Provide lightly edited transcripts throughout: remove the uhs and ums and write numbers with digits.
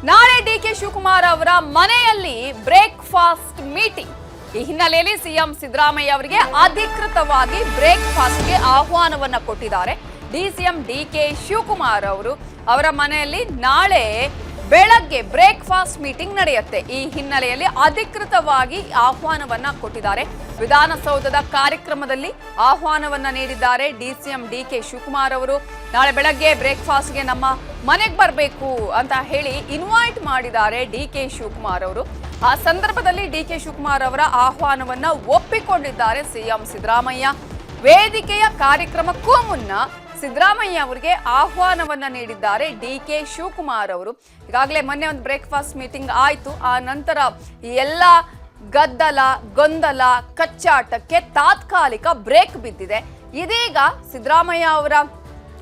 ನಾಳೆ ಡಿಕೆ ಶಿವಕುಮಾರ್ ಅವರ ಮನೆಯಲ್ಲಿ ಬ್ರೇಕ್ಫಾಸ್ಟ್ ಮೀಟಿಂಗ್. ಈ ಹಿನ್ನೆಲೆಯಲ್ಲಿ ಸಿಎಂ ಸಿದ್ದರಾಮಯ್ಯ ಅವರಿಗೆ ಅಧಿಕೃತವಾಗಿ ಬ್ರೇಕ್ಫಾಸ್ಟ್ಗೆ ಆಹ್ವಾನವನ್ನ ಕೊಟ್ಟಿದ್ದಾರೆ. ಡಿಸಿಎಂ ಡಿಕೆ ಶಿವಕುಮಾರ್ ಅವರು ಅವರ ಮನೆಯಲ್ಲಿ ನಾಳೆ ಬೆಳಗ್ಗೆ ಬ್ರೇಕ್ಫಾಸ್ಟ್ ಮೀಟಿಂಗ್ ನಡೆಯುತ್ತೆ. ಈ ಹಿನ್ನೆಲೆಯಲ್ಲಿ ಅಧಿಕೃತವಾಗಿ ಆಹ್ವಾನವನ್ನ ಕೊಟ್ಟಿದ್ದಾರೆ. ವಿಧಾನಸೌಧದ ಕಾರ್ಯಕ್ರಮದಲ್ಲಿ ಆಹ್ವಾನವನ್ನ ನೀಡಿದ್ದಾರೆ ಡಿಸಿಎಂ ಡಿಕೆ ಶಿವಕುಮಾರ್ ಅವರು. ನಾಳೆ ಬೆಳಗ್ಗೆ ಬ್ರೇಕ್ಫಾಸ್ಟ್ಗೆ ನಮ್ಮ ಮನೆಗೆ ಬರಬೇಕು ಅಂತ ಹೇಳಿ ಇನ್ವೈಟ್ ಮಾಡಿದ್ದಾರೆ ಡಿಕೆ ಶಿವಕುಮಾರ್ ಅವರು. ಆ ಸಂದರ್ಭದಲ್ಲಿ ಡಿಕೆ ಶಿವಕುಮಾರ್ ಅವರ ಆಹ್ವಾನವನ್ನ ಒಪ್ಪಿಕೊಂಡಿದ್ದಾರೆ ಸಿಎಂ ಸಿದ್ದರಾಮಯ್ಯ. ವೇದಿಕೆಯ ಕಾರ್ಯಕ್ರಮಕ್ಕೂ ಮುನ್ನ ಸಿದ್ದರಾಮಯ್ಯ ಅವರಿಗೆ ಆಹ್ವಾನವನ್ನ ನೀಡಿದ್ದಾರೆ ಡಿಕೆ ಶಿವಕುಮಾರ್ ಅವರು. ಈಗಾಗಲೇ ಮೊನ್ನೆ ಒಂದು ಬ್ರೇಕ್ಫಾಸ್ಟ್ ಮೀಟಿಂಗ್ ಆಯ್ತು. ಆ ನಂತರ ಎಲ್ಲ ಗದ್ದಲ ಗೊಂದಲ ಕಚ್ಚಾಟಕ್ಕೆ ತಾತ್ಕಾಲಿಕ ಬ್ರೇಕ್ ಬಿದ್ದಿದೆ. ಇದೀಗ ಸಿದ್ದರಾಮಯ್ಯ ಅವರ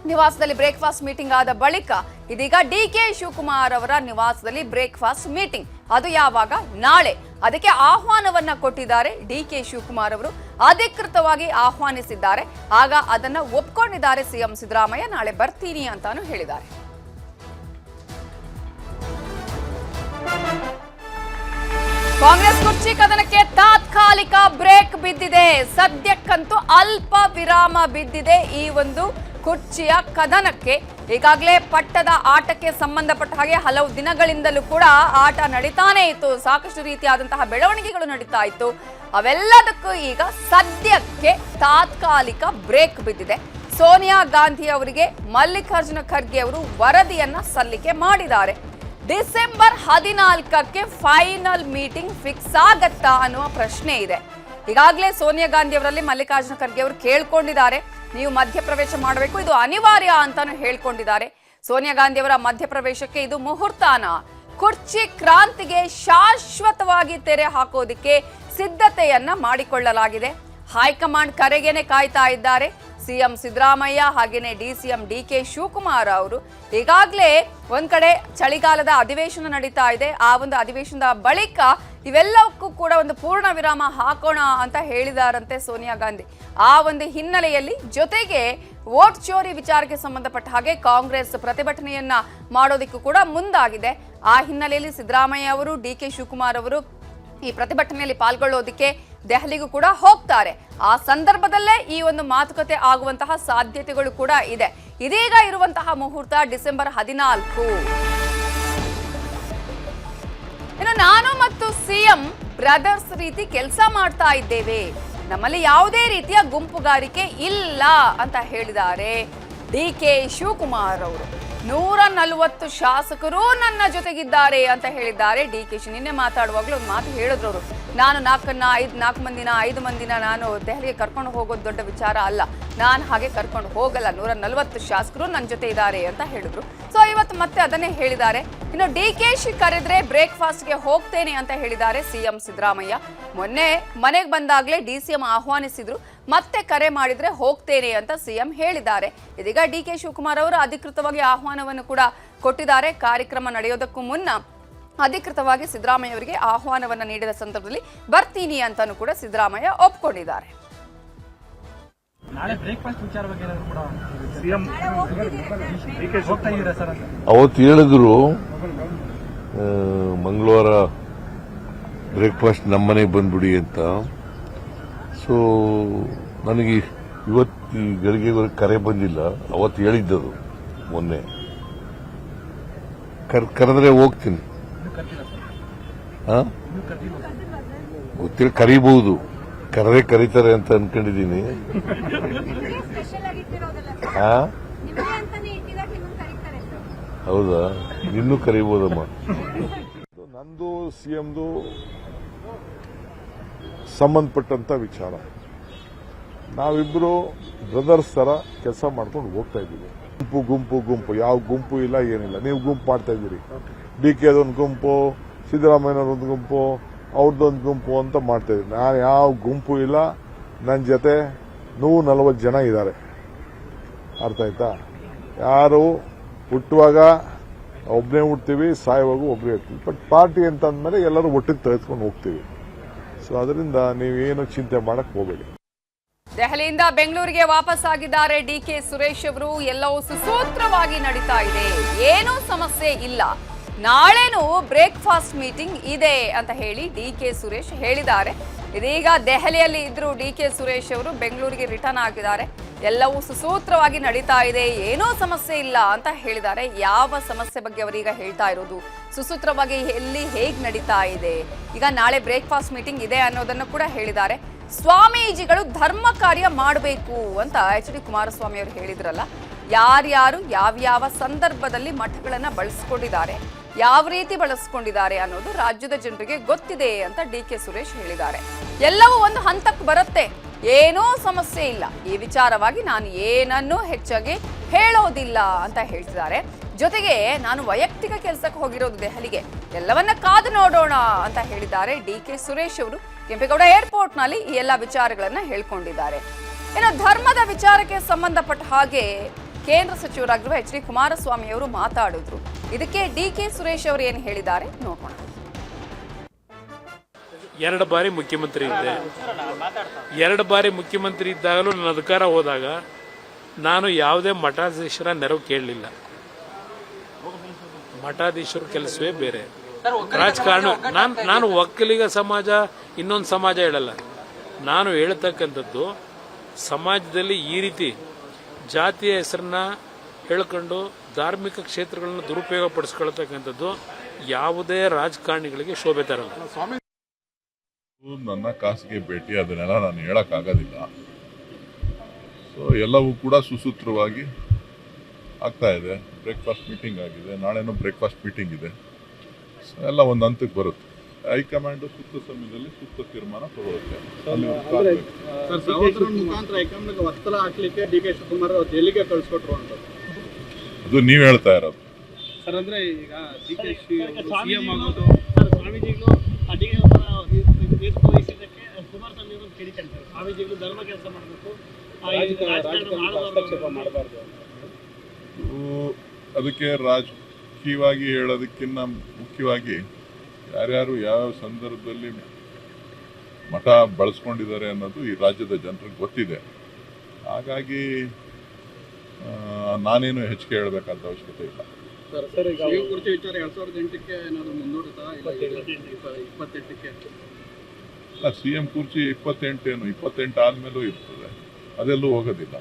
ನಿವಾಸದಲ್ಲಿ ಬ್ರೇಕ್ಫಾಸ್ಟ್ ಮೀಟಿಂಗ್ ಆದ ಬಳಿಕ ಇದೀಗ ಡಿಕೆ ಶಿವಕುಮಾರ್ ಅವರ ನಿವಾಸದಲ್ಲಿ ಬ್ರೇಕ್ಫಾಸ್ಟ್ ಮೀಟಿಂಗ್. ಅದು ಯಾವಾಗ? ನಾಳೆ. ಅದಕ್ಕೆ ಆಹ್ವಾನವನ್ನ ಕೊಟ್ಟಿದ್ದಾರೆ ಡಿಕೆ ಶಿವಕುಮಾರ್ ಅವರು. ಅಧಿಕೃತವಾಗಿ ಆಹ್ವಾನಿಸಿದ್ದಾರೆ. ಆಗ ಅದನ್ನ ಒಪ್ಕೊಂಡಿದ್ದಾರೆ ಸಿಎಂ ಸಿದ್ದರಾಮಯ್ಯ. ನಾಳೆ ಬರ್ತೀನಿ ಅಂತಾನು ಹೇಳಿದ್ದಾರೆ. ಕಾಂಗ್ರೆಸ್ ಕುರ್ಚಿ ಕದನಕ್ಕೆ ತಾತ್ಕಾಲಿಕ ಬ್ರೇಕ್ ಬಿದ್ದಿದೆ. ಸದ್ಯಕ್ಕಂತೂ ಅಲ್ಪ ವಿರಾಮ ಬಿದ್ದಿದೆ ಈ ಒಂದು ಕುರ್ಚಿಯ ಕದನಕ್ಕೆ. ಈಗಾಗಲೇ ಪಟ್ಟದ ಆಟಕ್ಕೆ ಸಂಬಂಧಪಟ್ಟ ಹಾಗೆ ಹಲವು ದಿನಗಳಿಂದಲೂ ಕೂಡ ಆಟ ನಡೀತಾನೆ ಇತ್ತು. ಸಾಕಷ್ಟು ರೀತಿಯಾದಂತಹ ಬೆಳವಣಿಗೆಗಳು ನಡೀತಾ ಇತ್ತು. ಅವೆಲ್ಲದಕ್ಕೂ ಈಗ ಸದ್ಯಕ್ಕೆ ತಾತ್ಕಾಲಿಕ ಬ್ರೇಕ್ ಬಿದ್ದಿದೆ. ಸೋನಿಯಾ ಗಾಂಧಿ ಅವರಿಗೆ ಮಲ್ಲಿಕಾರ್ಜುನ ಖರ್ಗೆ ಅವರು ವರದಿಯನ್ನ ಸಲ್ಲಿಕೆ ಮಾಡಿದ್ದಾರೆ. ಡಿಸೆಂಬರ್ 14ಕ್ಕೆ ಫೈನಲ್ ಮೀಟಿಂಗ್ ಫಿಕ್ಸ್ ಆಗತ್ತಾ ಅನ್ನುವ ಪ್ರಶ್ನೆ ಇದೆ. ಈಗಾಗಲೇ ಸೋನಿಯಾ ಗಾಂಧಿ ಅವರಲ್ಲಿ ಮಲ್ಲಿಕಾರ್ಜುನ ಖರ್ಗೆ ಅವರು ಕೇಳ್ಕೊಂಡಿದ್ದಾರೆ, ನೀವು ಮಧ್ಯಪ್ರವೇಶ ಮಾಡಬೇಕು, ಇದು ಅನಿವಾರ್ಯ ಅಂತಾನು ಹೇಳ್ಕೊಂಡಿದ್ದಾರೆ. ಸೋನಿಯಾ ಗಾಂಧಿ ಅವರ ಮಧ್ಯಪ್ರವೇಶಕ್ಕೆ ಇದು ಮುಹೂರ್ತಾನ. ಕುರ್ಚಿ ಕ್ರಾಂತಿಗೆ ಶಾಶ್ವತವಾಗಿ ತೆರೆ ಹಾಕೋದಿಕ್ಕೆ ಸಿದ್ಧತೆಯನ್ನ ಮಾಡಿಕೊಳ್ಳಲಾಗಿದೆ. ಹೈಕಮಾಂಡ್ ಕರೆಗೇನೆ ಕಾಯ್ತಾ ಇದ್ದಾರೆ ಸಿಎಂ ಸಿದ್ದರಾಮಯ್ಯ ಹಾಗೇನೆ ಡಿಸಿಎಂ ಡಿಕೆ ಶಿವಕುಮಾರ್ ಅವರು. ಈಗಾಗಲೇ ಒಂದ್ ಕಡೆ ಚಳಿಗಾಲದ ಅಧಿವೇಶನ ನಡೀತಾ ಇದೆ. ಆ ಒಂದು ಅಧಿವೇಶನದ ಬಳಿಕ ಇವೆಲ್ಲಕ್ಕೂ ಕೂಡ ಒಂದು ಪೂರ್ಣ ವಿರಾಮ ಹಾಕೋಣ ಅಂತ ಹೇಳಿದಾರಂತೆ ಸೋನಿಯಾ ಗಾಂಧಿ. ಆ ಒಂದು ಹಿನ್ನೆಲೆಯಲ್ಲಿ ಜೊತೆಗೆ ವೋಟ್ ಚೋರಿ ವಿಚಾರಕ್ಕೆ ಸಂಬಂಧಪಟ್ಟ ಹಾಗೆ ಕಾಂಗ್ರೆಸ್ ಪ್ರತಿಭಟನೆಯನ್ನ ಮಾಡೋದಕ್ಕೂ ಕೂಡ ಮುಂದಾಗಿದೆ. ಆ ಹಿನ್ನೆಲೆಯಲ್ಲಿ ಸಿದ್ದರಾಮಯ್ಯ ಅವರು ಡಿಕೆ ಶಿವಕುಮಾರ್ ಅವರು ಈ ಪ್ರತಿಭಟನೆಯಲ್ಲಿ ಪಾಲ್ಗೊಳ್ಳೋದಕ್ಕೆ ದೆಹಲಿಗೂ ಕೂಡ ಹೋಗ್ತಾರೆ. ಆ ಸಂದರ್ಭದಲ್ಲೇ ಈ ಒಂದು ಮಾತುಕತೆ ಆಗುವಂತಹ ಸಾಧ್ಯತೆಗಳು ಕೂಡ ಇದೆ. ಇದೀಗ ಇರುವಂತಹ ಮುಹೂರ್ತ ಡಿಸೆಂಬರ್ 14. ಇನ್ನು ನಾನು ಮತ್ತು ಸಿಎಂ ಬ್ರದರ್ಸ್ ರೀತಿ ಕೆಲಸ ಮಾಡ್ತಾ ಇದ್ದೇವೆ, ನಮ್ಮಲ್ಲಿ ಯಾವುದೇ ರೀತಿಯ ಗುಂಪುಗಾರಿಕೆ ಇಲ್ಲ ಅಂತ ಹೇಳಿದ್ದಾರೆ ಡಿಕೆ ಶಿವಕುಮಾರ್ ಅವರು. 140 ಶಾಸಕರು ನನ್ನ ಜೊತೆಗಿದ್ದಾರೆ ಅಂತ ಹೇಳಿದ್ದಾರೆ ಡಿಕೆಶಿ. ನಿನ್ನೆ ಮಾತಾಡುವಾಗಲೂ ಒಂದು ಮಾತು ಹೇಳಿದ್ರು ಅವರು, ನಾನು 5 ಮಂದಿನ ನಾನು ದೆಹಲಿಗೆ ಕರ್ಕೊಂಡು ಹೋಗೋದು ದೊಡ್ಡ ವಿಚಾರ ಅಲ್ಲ, ನಾನು ಹಾಗೆ ಕರ್ಕೊಂಡು ಹೋಗಲ್ಲ, 140 ಶಾಸಕರು ನನ್ನ ಜೊತೆ ಇದ್ದಾರೆ ಅಂತ ಹೇಳಿದ್ರು. ಸೊ ಇವತ್ತು ಮತ್ತೆ ಅದನ್ನೇ ಹೇಳಿದ್ದಾರೆ. ಇನ್ನು ಡಿಕೆಶಿ ಕರೆದ್ರೆ ಬ್ರೇಕ್ಫಾಸ್ಟ್ಗೆ ಹೋಗ್ತೇನೆ ಅಂತ ಹೇಳಿದ್ದಾರೆ ಸಿಎಂ ಸಿದ್ದರಾಮಯ್ಯ. ಮೊನ್ನೆ ಮನೆಗೆ ಬಂದಾಗಲೇ ಡಿಸಿಎಂ ಆಹ್ವಾನಿಸಿದ್ರು, ಮತ್ತೆ ಕರೆ ಮಾಡಿದ್ರೆ ಹೋಗ್ತೇನೆ ಅಂತ ಸಿಎಂ ಹೇಳಿದ್ದಾರೆ. ಇದೀಗ ಡಿಕೆ ಶಿವಕುಮಾರ್ ಅವರು ಅಧಿಕೃತವಾಗಿ ಆಹ್ವಾನವನ್ನು ಕೂಡ ಕೊಟ್ಟಿದ್ದಾರೆ. ಕಾರ್ಯಕ್ರಮ ನಡೆಯೋದಕ್ಕೂ ಮುನ್ನ ಅಧಿಕೃತವಾಗಿ ಸಿದ್ದರಾಮಯ್ಯ ಅವರಿಗೆ ಆಹ್ವಾನವನ್ನ ನೀಡಿದ ಸಂದರ್ಭದಲ್ಲಿ ಬರ್ತೀನಿ ಅಂತಾನೂ ಕೂಡ ಸಿದ್ದರಾಮಯ್ಯ ಒಪ್ಕೊಂಡಿದ್ದಾರೆ. ಅವತ್ತು ಹೇಳಿದ್ರು ಮಂಗಳವಾರ ಬ್ರೇಕ್ಫಾಸ್ಟ್ ನಮ್ಮನೆಗೆ ಬಂದ್ಬಿಡಿ ಅಂತ. ಸೊ ನನಗೆ ಇವತ್ತು ಗಳಿಗೆ ಕರೆ ಬಂದಿಲ್ಲ. ಅವತ್ತು ಹೇಳಿದ್ದರು ಮೊನ್ನೆ ಕರೆದ್ರೆ ಹೋಗ್ತೀನಿ. ಗೊತ್ತಿಲ್ಲ, ಕರೀಬಹುದು, ಕರೆದೇ ಕರೀತಾರೆ ಅಂತ ಅನ್ಕೊಂಡಿದ್ದೀನಿ. ಹೌದಾ? ಇನ್ನೂ ಕರೀಬಹುದಮ್ಮ. ನಂದು ಸಿಎಂದು ಸಂಬಂಧಪಟ್ಟಂತ ವಿಚಾರ. ನಾವಿಬ್ರು ಬ್ರದರ್ಸ್ ತರ ಕೆಲಸ ಮಾಡ್ಕೊಂಡು ಹೋಗ್ತಾ ಇದ್ದೀವಿ. ಗುಂಪು ಯಾವ ಗುಂಪು ಇಲ್ಲ, ಏನಿಲ್ಲ. ನೀವು ಗುಂಪು ಮಾಡ್ತಾ ಇದ್ದೀರಿ. ಡಿಕೆ ಅದೊಂದು ಗುಂಪು, ಸಿದ್ದರಾಮಯ್ಯನವ್ರೊಂದು ಗುಂಪು, ಅವ್ರದ್ದೊಂದು ಗುಂಪು ಅಂತ ಮಾಡ್ತಾ ಇದ್ದೀನಿ. ನಾನು ಯಾವ ಗುಂಪು ಇಲ್ಲ. ನನ್ನ ಜೊತೆ 140 ಜನ ಇದ್ದಾರೆ. ಅರ್ಥ ಆಯ್ತಾ? ಯಾರು ಹುಟ್ಟುವಾಗ ಒಬ್ಬನೇ ಹುಡ್ತೀವಿ, ಸಾಯುವಾಗ ಒಬ್ಬರೇ ಇರ್ತೀವಿ. ಬಟ್ ಪಾರ್ಟಿ ಅಂತ ಅಂದಮೇಲೆ ಎಲ್ಲರೂ ಒಟ್ಟಿಗೆ ತೆಗೆದುಕೊಂಡು ಹೋಗ್ತೀವಿ. ಸೊ ಅದರಿಂದ ನೀವೇನು ಚಿಂತೆ ಮಾಡಕ್ ಹೋಗಬೇಡಿ. ದೆಹಲಿಯಿಂದ ಬೆಂಗಳೂರಿಗೆ ವಾಪಸ್ ಆಗಿದ್ದಾರೆ ಡಿಕೆ ಸುರೇಶ್ ಅವರು. ಎಲ್ಲವೂ ಸುಸೂತ್ರವಾಗಿ ನಡೀತಾ ಇದೆ, ಏನೂ ಸಮಸ್ಯೆ ಇಲ್ಲ. ನಾಳೆನೂ ಬ್ರೇಕ್ಫಾಸ್ಟ್ ಮೀಟಿಂಗ್ ಇದೆ ಅಂತ ಹೇಳಿ ಡಿ.ಕೆ. ಸುರೇಶ್ ಹೇಳಿದ್ದಾರೆ. ಇದೀಗ ದೆಹಲಿಯಲ್ಲಿ ಇದ್ರು ಡಿ.ಕೆ. ಸುರೇಶ್ ಅವರು ಬೆಂಗಳೂರಿಗೆ ರಿಟರ್ನ್ ಆಗಿದ್ದಾರೆ. ಎಲ್ಲವೂ ಸುಸೂತ್ರವಾಗಿ ನಡೀತಾ ಇದೆ, ಏನೂ ಸಮಸ್ಯೆ ಇಲ್ಲ ಅಂತ ಹೇಳಿದ್ದಾರೆ. ಯಾವ ಸಮಸ್ಯೆ ಬಗ್ಗೆ ಅವರೀಗ ಹೇಳ್ತಾ ಇರೋದು, ಸುಸೂತ್ರವಾಗಿ ಎಲ್ಲಿ ಹೇಗೆ ನಡೀತಾ ಇದೆ, ಈಗ ನಾಳೆ ಬ್ರೇಕ್ಫಾಸ್ಟ್ ಮೀಟಿಂಗ್ ಇದೆ ಅನ್ನೋದನ್ನು ಕೂಡ ಹೇಳಿದ್ದಾರೆ. ಸ್ವಾಮೀಜಿಗಳು ಧರ್ಮ ಕಾರ್ಯ ಮಾಡಬೇಕು ಅಂತ ಎಚ್ ಡಿ ಕುಮಾರಸ್ವಾಮಿ ಅವರು ಹೇಳಿದ್ರಲ್ಲ, ಯಾರ್ಯಾರು ಯಾವ್ಯಾವ ಸಂದರ್ಭದಲ್ಲಿ ಮಠಗಳನ್ನ ಬಳಸ್ಕೊಂಡಿದ್ದಾರೆ, ಯಾವ ರೀತಿ ಬಳಸ್ಕೊಂಡಿದ್ದಾರೆ ಅನ್ನೋದು ರಾಜ್ಯದ ಜನರಿಗೆ ಗೊತ್ತಿದೆ ಅಂತ ಡಿ.ಕೆ. ಸುರೇಶ್ ಹೇಳಿದ್ದಾರೆ. ಎಲ್ಲವೂ ಒಂದು ಹಂತಕ್ಕೆ ಬರುತ್ತೆ, ಏನೂ ಸಮಸ್ಯೆ ಇಲ್ಲ, ಈ ವಿಚಾರವಾಗಿ ನಾನು ಏನನ್ನೂ ಹೆಚ್ಚಾಗಿ ಹೇಳೋದಿಲ್ಲ ಅಂತ ಹೇಳ್ತಿದ್ದಾರೆ. ಜೊತೆಗೆ ನಾನು ವೈಯಕ್ತಿಕ ಕೆಲಸಕ್ಕೆ ಹೋಗಿರೋದು ದೆಹಲಿಗೆ, ಎಲ್ಲವನ್ನ ಕಾದು ನೋಡೋಣ ಅಂತ ಹೇಳಿದ್ದಾರೆ ಡಿ.ಕೆ. ಸುರೇಶ್ ಅವರು. ಕೆಂಪೇಗೌಡ ಏರ್ಪೋರ್ಟ್ ನಲ್ಲಿ ಈ ಎಲ್ಲ ವಿಚಾರಗಳನ್ನ ಹೇಳ್ಕೊಂಡಿದ್ದಾರೆ. ಇನ್ನು ಧರ್ಮದ ವಿಚಾರಕ್ಕೆ ಸಂಬಂಧಪಟ್ಟ ಹಾಗೆ ಕೇಂದ್ರ ಸಚಿವರಾಗಿರುವ ಎಚ್ ಡಿ ಕುಮಾರಸ್ವಾಮಿ ಅವರು ಮಾತಾಡಿದ್ರು. ಇದಕ್ಕೆ ಡಿ.ಕೆ. ಸುರೇಶ್ ಅವರು ಏನು ಹೇಳಿದ್ದಾರೆ ನೋಡೋಣ. 2 ಬಾರಿ ಮುಖ್ಯಮಂತ್ರಿ ಇದ್ದೆ. 2 ಬಾರಿ ಮುಖ್ಯಮಂತ್ರಿ ಇದ್ದಾಗಲೂ ನನ್ನ ಅಧಿಕಾರ ಹೋದಾಗ ನಾನು ಯಾವುದೇ ಮಠಾಧೀಶರ ನೆರವು ಕೇಳಲಿಲ್ಲ. ಮಠಾಧೀಶರ ಕೆಲಸವೇ ಬೇರೆ, ರಾಜಕಾರಣ. ನಾನು ಒಕ್ಕಲಿಗ ಸಮಾಜ ಇನ್ನೊಂದು ಸಮಾಜ ಹೇಳಲ್ಲ. ನಾನು ಹೇಳ್ತಕ್ಕಂಥದ್ದು ಸಮಾಜದಲ್ಲಿ ಈ ರೀತಿ ಜಾತಿಯ ಹೆಸರನ್ನ ಹೇಳ್ಕೊಂಡು ಧಾರ್ಮಿಕ ಕ್ಷೇತ್ರಗಳನ್ನು ದುರುಪಯೋಗ ಪಡಿಸ್ಕೊಳ್ತಕ್ಕಂಥದ್ದು ಯಾವುದೇ ರಾಜಕಾರಣಿಗಳಿಗೆ ಶೋಭೆ ತರಲ್ಲ. ನನ್ನ ಖಾಸಗಿ ಭೇಟಿ, ಅದನ್ನೆಲ್ಲ ನಾನು ಹೇಳಕ್ಕಾಗೋದಿಲ್ಲ. ಸೊ ಎಲ್ಲವೂ ಕೂಡ ಸುಸೂತ್ರವಾಗಿ ಆಗ್ತಾ ಇದೆ. ಬ್ರೇಕ್ಫಾಸ್ಟ್ ಮೀಟಿಂಗ್ ಆಗಿದೆ, ನಾಳೆನೂ ಬ್ರೇಕ್ಫಾಸ್ಟ್ ಮೀಟಿಂಗ್ ಇದೆ. ಸೊ ಎಲ್ಲ ಒಂದು ಹಂತಕ್ಕೆ ಬರುತ್ತೆ. ಹೈಕಮಾಂಡ್ ಸೂಕ್ತ ಸಮಯದಲ್ಲಿ ಸೂಕ್ತ ತೀರ್ಮಾನ ತಗೊಳುತ್ತೆ. ಮುಖಾಂತರ ಹೈಕಮಾಂಡ್ ಒತ್ತಡ ಹಾಕ್ಲಿಕ್ಕೆ ಡಿ.ಕೆ. ಶಿವಕುಮಾರ್ ದೆಹಲಿಗೆ ಕಳಿಸ್ಕೊಟ್ರು ಅಂತ ಅದು ನೀವ್ ಹೇಳ್ತಾ ಇರೋದು ಸರ್. ಅಂದ್ರೆ ಈಗ ಡಿ.ಕೆ. ಸಿಎಂ ಆಗೋದು ಸ್ವಾಮೀಜಿಗಳು ಕುಮಾರಸ್ವಾಮಿ ಅವರು ಕೇಳಿಕೊಂಡ್ರು, ಸ್ವಾಮೀಜಿಗಳು ಧರ್ಮ ಕೆಲಸ ಮಾಡಬೇಕು, ಹಸ್ತಕ್ಷೇಪ ಮಾಡಬಾರ್ದು. ಅದಕ್ಕೆ ರಾಜಕೀಯವಾಗಿ ಹೇಳೋದಕ್ಕಿಂತ ಮುಖ್ಯವಾಗಿ ಯಾರ್ಯಾರು ಯಾವ ಸಂದರ್ಭದಲ್ಲಿ ಮಠ ಬಳಸ್ಕೊಂಡಿದ್ದಾರೆ ಅನ್ನೋದು ಈ ರಾಜ್ಯದ ಜನರಿಗೆ ಗೊತ್ತಿದೆ. ಹಾಗಾಗಿ ನಾನೇನು ಹೆಚ್ಚಿಗೆ ಹೇಳಬೇಕಾದ ಅವಶ್ಯಕತೆ ಇಲ್ಲ. ಸರ್ ಈಗ ಕುರ್ಚಿ ವಿಚಾರ 2008ಕ್ಕೆ ಏನಾದ್ರು ಮುಂದೂಡುತ್ತಾ ಇಲ್ಲ 28ಕ್ಕೆ? ಸಿಎಂ ಕುರ್ಚಿ 28 ಆದ್ಮೇಲೂ ಇರ್ತದೆ, ಅದೆಲ್ಲೂ ಹೋಗೋದಿಲ್ಲ.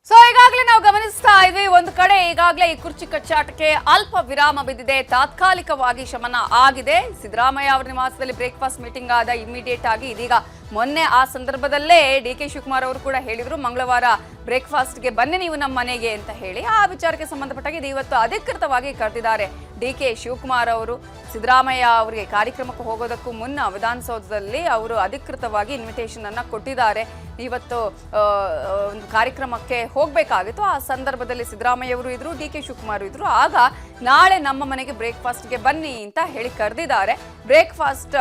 ಸೊ ಈಗಾಗಲೇ ನಾವು ಗಮನಿಸ್ತಾ ಇದ್ವಿ, ಒಂದು ಕಡೆ ಈಗಾಗಲೇ ಈ ಕುರ್ಚಿ ಕಚ್ಚಾಟಕ್ಕೆ ಅಲ್ಪ ವಿರಾಮ ಬಿದ್ದಿದೆ, ತಾತ್ಕಾಲಿಕವಾಗಿ ಶಮನ ಆಗಿದೆ. ಸಿದ್ದರಾಮಯ್ಯ ಅವರ ನಿವಾಸದಲ್ಲಿ ಬ್ರೇಕ್ಫಾಸ್ಟ್ ಮೀಟಿಂಗ್ ಆದ ಇಮಿಡಿಯೇಟ್ ಆಗಿ ಇದೀಗ ಮೊನ್ನೆ ಆ ಸಂದರ್ಭದಲ್ಲೇ ಡಿ.ಕೆ. ಶಿವಕುಮಾರ್ ಅವರು ಕೂಡ ಹೇಳಿದ್ರು, ಮಂಗಳವಾರ ಬ್ರೇಕ್ಫಾಸ್ಟ್ಗೆ ಬನ್ನಿ ನೀವು ನಮ್ಮ ಮನೆಗೆ ಅಂತ ಹೇಳಿ. ಆ ವಿಚಾರಕ್ಕೆ ಸಂಬಂಧಪಟ್ಟಾಗ ಇವತ್ತು ಅಧಿಕೃತವಾಗಿ ಕರೆದಿದ್ದಾರೆ ಡಿ.ಕೆ. ಶಿವಕುಮಾರ್ ಅವರು. ಸಿದ್ದರಾಮಯ್ಯ ಅವರಿಗೆ ಕಾರ್ಯಕ್ರಮಕ್ಕೆ ಹೋಗೋದಕ್ಕೂ ಮುನ್ನ ವಿಧಾನಸೌಧದಲ್ಲಿ ಅವರು ಅಧಿಕೃತವಾಗಿ ಇನ್ವಿಟೇಷನ್ ಅನ್ನ ಕೊಟ್ಟಿದ್ದಾರೆ. ಇವತ್ತು ಒಂದು ಕಾರ್ಯಕ್ರಮಕ್ಕೆ ಹೋಗಬೇಕಾಗಿತ್ತು, ಆ ಸಂದರ್ಭದಲ್ಲಿ ಸಿದ್ದರಾಮಯ್ಯ ಅವರು ಇದ್ರು, ಡಿ.ಕೆ. ಶಿವಕುಮಾರ್ ಇದ್ರು. ಆಗ ನಾಳೆ ನಮ್ಮ ಮನೆಗೆ ಬ್ರೇಕ್ಫಾಸ್ಟ್ಗೆ ಬನ್ನಿ ಅಂತ ಹೇಳಿ ಕರೆದಿದ್ದಾರೆ. ಬ್ರೇಕ್ಫಾಸ್ಟ್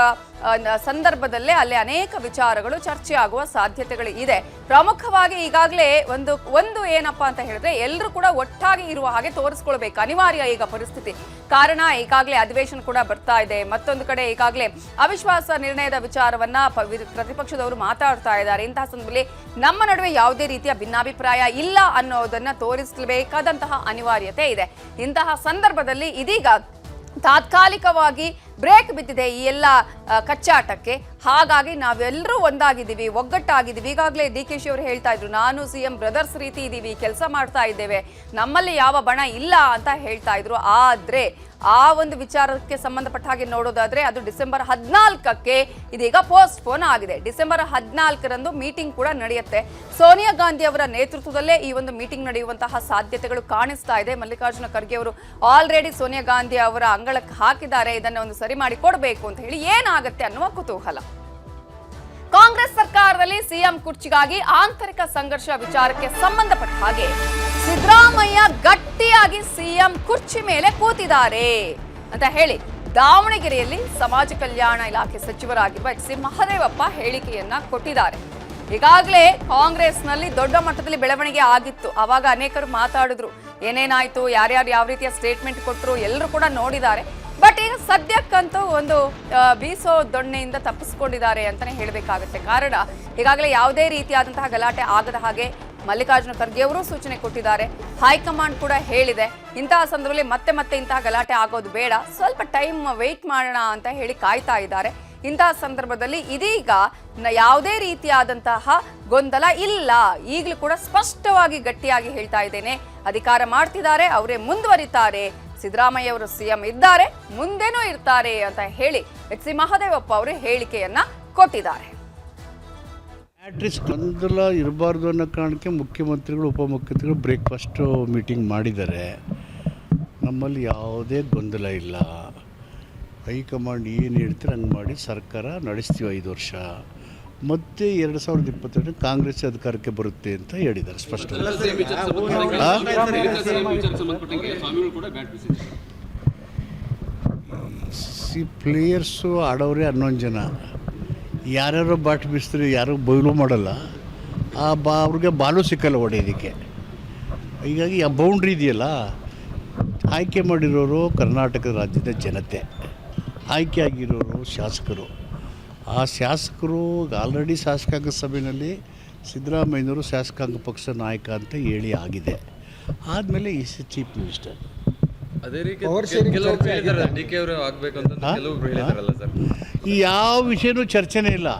ಸಂದರ್ಭದಲ್ಲೇ ಅಲ್ಲಿ ಅನೇಕ ವಿಚಾರಗಳು ಚರ್ಚೆ ಆಗುವ ಸಾಧ್ಯತೆಗಳು ಇದೆ. ಪ್ರಮುಖವಾಗಿ ಈಗಾಗಲೇ ಒಂದು ಏನಪ್ಪಾ ಅಂತ ಹೇಳಿದ್ರೆ, ಎಲ್ಲರೂ ಕೂಡ ಒಟ್ಟಾಗಿ ಇರುವ ಹಾಗೆ ತೋರಿಸ್ಕೊಳ್ಬೇಕು, ಅನಿವಾರ್ಯ ಈಗ ಪರಿಸ್ಥಿತಿ. ಕಾರಣ ಈಗಾಗಲೇ ಅಧಿವೇಶನ ಕೂಡ ಬರ್ತಾ ಇದೆ. ಮತ್ತೊಂದು ಕಡೆ ಈಗಾಗಲೇ ಅವಿಶ್ವಾಸ ನಿರ್ಣಯದ ವಿಚಾರವನ್ನ ಪ್ರತಿಪಕ್ಷದವರು ಮಾತಾಡ್ತಾ ಇದ್ದಾರೆ. ಇಂತಹ ಸಂದರ್ಭದಲ್ಲಿ ನಮ್ಮ ನಡುವೆ ಯಾವುದೇ ರೀತಿಯ ಭಿನ್ನಾಭಿಪ್ರಾಯ ಇಲ್ಲ ಅನ್ನೋದನ್ನ ತೋರಿಸಬೇಕಾದಂತಹ ಅನಿವಾರ್ಯತೆ ಇದೆ. ಇಂತಹ ಸಂದರ್ಭದಲ್ಲಿ ಇದೀಗ ತಾತ್ಕಾಲಿಕವಾಗಿ ಬ್ರೇಕ್ ಬಿದ್ದಿದೆ ಈ ಎಲ್ಲ ಕಚ್ಚಾಟಕ್ಕೆ. ಹಾಗಾಗಿ ನಾವೆಲ್ಲರೂ ಒಂದಾಗಿದ್ದೀವಿ, ಒಗ್ಗಟ್ಟಾಗಿದ್ದೀವಿ. ಈಗಾಗಲೇ ಡಿ.ಕೆ. ಶಿ ಅವರು ಹೇಳ್ತಾ ಇದ್ರು, ನಾನು ಸಿಎಂ ಬ್ರದರ್ಸ್ ರೀತಿ ಇದ್ದೀವಿ, ಕೆಲಸ ಮಾಡ್ತಾ ಇದ್ದೇವೆ, ನಮ್ಮಲ್ಲಿ ಯಾವ ಬಣ ಇಲ್ಲ ಅಂತ ಹೇಳ್ತಾ ಇದ್ರು. ಆದ್ರೆ ಆ ಒಂದು ವಿಚಾರಕ್ಕೆ ಸಂಬಂಧಪಟ್ಟ ಹಾಗೆ ನೋಡೋದಾದ್ರೆ ಅದು ಡಿಸೆಂಬರ್ 14ಕ್ಕೆ ಇದೀಗ ಪೋಸ್ಟ್ಪೋನ್ ಆಗಿದೆ. ಡಿಸೆಂಬರ್ 14ರಂದು ಮೀಟಿಂಗ್ ಕೂಡ ನಡೆಯುತ್ತೆ. ಸೋನಿಯಾ ಗಾಂಧಿ ಅವರ ನೇತೃತ್ವದಲ್ಲೇ ಈ ಒಂದು ಮೀಟಿಂಗ್ ನಡೆಯುವಂತಹ ಸಾಧ್ಯತೆಗಳು ಕಾಣಿಸ್ತಾ ಇದೆ. ಮಲ್ಲಿಕಾರ್ಜುನ ಖರ್ಗೆ ಅವರು ಆಲ್ರೆಡಿ ಸೋನಿಯಾ ಗಾಂಧಿ ಅವರ ಅಂಗಳಕ್ಕೆ ಹಾಕಿದ್ದಾರೆ, ಇದನ್ನ ಒಂದು ಸರಿ ಮಾಡಿ ಕೊಡಬೇಕು ಅಂತ ಹೇಳಿ. ಏನಾಗುತ್ತೆ ಅನ್ನುವ ಕುತೂಹಲ. ಕಾಂಗ್ರೆಸ್ ಸರ್ಕಾರದಲ್ಲಿ ಸಿಎಂ ಕುರ್ಚಿಗಾಗಿ ಆಂತರಿಕ ಸಂಘರ್ಷ ವಿಚಾರಕ್ಕೆ ಸಂಬಂಧಪಟ್ಟ ಹಾಗೆ ಸಿದ್ದರಾಮಯ್ಯ ಗಟ್ಟಿಯಾಗಿ ಸಿಎಂ ಕುರ್ಚಿ ಮೇಲೆ ಕೂತಿದ್ದಾರೆ ಅಂತ ಹೇಳಿ ದಾವಣಗೆರೆಯಲ್ಲಿ ಸಮಾಜ ಕಲ್ಯಾಣ ಇಲಾಖೆ ಸಚಿವರಾಗಿರುವ ಎಚ್ ಸಿ ಮಹದೇವಪ್ಪ ಹೇಳಿಕೆಯನ್ನ ಕೊಟ್ಟಿದ್ದಾರೆ. ಈಗಾಗಲೇ ಕಾಂಗ್ರೆಸ್ನಲ್ಲಿ ದೊಡ್ಡ ಮಟ್ಟದಲ್ಲಿ ಬೆಳವಣಿಗೆ ಆಗಿತ್ತು. ಆವಾಗ ಅನೇಕರು ಮಾತಾಡಿದ್ರು, ಏನೇನಾಯ್ತು, ಯಾರ್ಯಾರು ಯಾವ ರೀತಿಯ ಸ್ಟೇಟ್ಮೆಂಟ್ ಕೊಟ್ಟರು ಎಲ್ಲರೂ ಕೂಡ ನೋಡಿದ್ದಾರೆ. ಬಟ್ ಈಗ ಸದ್ಯಕ್ಕಂತೂ ಒಂದು ಬೀಸೋ ದೊಣ್ಣೆಯಿಂದ ತಪ್ಪಿಸ್ಕೊಂಡಿದ್ದಾರೆ ಅಂತಾನೆ ಹೇಳಬೇಕಾಗುತ್ತೆ. ಕಾರಣ ಈಗಾಗಲೇ ಯಾವುದೇ ರೀತಿಯಾದಂತಹ ಗಲಾಟೆ ಆಗದ ಹಾಗೆ ಮಲ್ಲಿಕಾರ್ಜುನ ಖರ್ಗೆ ಅವರು ಸೂಚನೆ ಕೊಟ್ಟಿದ್ದಾರೆ. ಹೈಕಮಾಂಡ್ ಕೂಡ ಹೇಳಿದೆ ಇಂತಹ ಸಂದರ್ಭದಲ್ಲಿ ಮತ್ತೆ ಇಂತಹ ಗಲಾಟೆ ಆಗೋದು ಬೇಡ, ಸ್ವಲ್ಪ ಟೈಮ್ ವೇಟ್ ಮಾಡೋಣ ಅಂತ ಹೇಳಿ ಕಾಯ್ತಾ ಇದ್ದಾರೆ. ಇಂತಹ ಸಂದರ್ಭದಲ್ಲಿ ಇದೀಗ ಯಾವುದೇ ರೀತಿಯಾದಂತಹ ಗೊಂದಲ ಇಲ್ಲ, ಈಗಲೂ ಕೂಡ ಸ್ಪಷ್ಟವಾಗಿ ಗಟ್ಟಿಯಾಗಿ ಹೇಳ್ತಾ ಇದ್ದೇನೆ, ಅಧಿಕಾರ ಮಾಡ್ತಿದ್ದಾರೆ, ಅವರೇ ಮುಂದುವರಿತಾರೆ, ಸಿದ್ದರಾಮಯ್ಯ ಅವರು ಸಿಎಂ ಇದ್ದಾರೆ, ಮುಂದೇನೂ ಇರ್ತಾರೆ ಅಂತ ಹೇಳಿ ಎಚ್.ಸಿ. ಮಹದೇವಪ್ಪ ಅವರು ಹೇಳಿಕೆಯನ್ನ ಕೊಟ್ಟಿದ್ದಾರೆ. ಮ್ಯಾಟ್ರಿಕ್ಸ್ ಗೊಂದಲ ಇರಬಾರ್ದು ಅನ್ನೋ ಕಾರಣಕ್ಕೆ ಮುಖ್ಯಮಂತ್ರಿಗಳು ಉಪಮುಖ್ಯಮಂತ್ರಿಗಳು ಬ್ರೇಕ್ಫಾಸ್ಟ್ ಮೀಟಿಂಗ್ ಮಾಡಿದ್ದಾರೆ. ನಮ್ಮಲ್ಲಿ ಯಾವುದೇ ಗೊಂದಲ ಇಲ್ಲ. ಹೈಕಮಾಂಡ್ ಏನು ಹೇಳ್ತಾರೆ ಹಂಗೆ ಮಾಡಿ ಸರ್ಕಾರ ನಡೆಸ್ತೀವಿ 5 ವರ್ಷ, ಮತ್ತೆ 2022 ಕಾಂಗ್ರೆಸ್ ಅಧಿಕಾರಕ್ಕೆ ಬರುತ್ತೆ ಅಂತ ಹೇಳಿದ್ದಾರೆ ಸ್ಪಷ್ಟವಾಗಿ. ಪ್ಲೇಯರ್ಸು ಆಡೋರೆ 11 ಜನ, ಯಾರ್ಯಾರೋ ಬಾಟ್ ಬೀಸ್ತಾರೆ, ಯಾರು ಬಯಲು ಮಾಡಲ್ಲ, ಅವ್ರಿಗೆ ಬಾಲು ಸಿಕ್ಕಲ್ಲ ಹೊಡೆಯೋದಕ್ಕೆ. ಹೀಗಾಗಿ ಆ ಬೌಂಡ್ರಿ ಇದೆಯಲ್ಲ, ಆಯ್ಕೆ ಮಾಡಿರೋರು ಕರ್ನಾಟಕ ರಾಜ್ಯದ ಜನತೆ, ಆಯ್ಕೆ ಆಗಿರೋರು ಶಾಸಕರು. ಆ ಶಾಸಕರು ಆಲ್ರೆಡಿ ಶಾಸಕಾಂಗ ಸಭೆಯಲ್ಲಿ ಸಿದ್ದರಾಮಯ್ಯನವರು ಶಾಸಕಾಂಗ ಪಕ್ಷ ನಾಯಕ ಅಂತ ಹೇಳಿ ಆಗಿದೆ. ಆದಮೇಲೆ ಈಸ್ ಚೀಫ್ ಮಿನಿಸ್ಟರ್. ಅದೇ ರೀತಿ ಡಿಕೆ ಅವರು ಆಗಬೇಕು ಅಂತ ಕೆಲವರು ಹೇಳಿದಾರಲ್ಲ ಸರ್. ಈ ಯಾವ ವಿಷಯನೂ ಚರ್ಚೆನೇ ಇಲ್ಲ.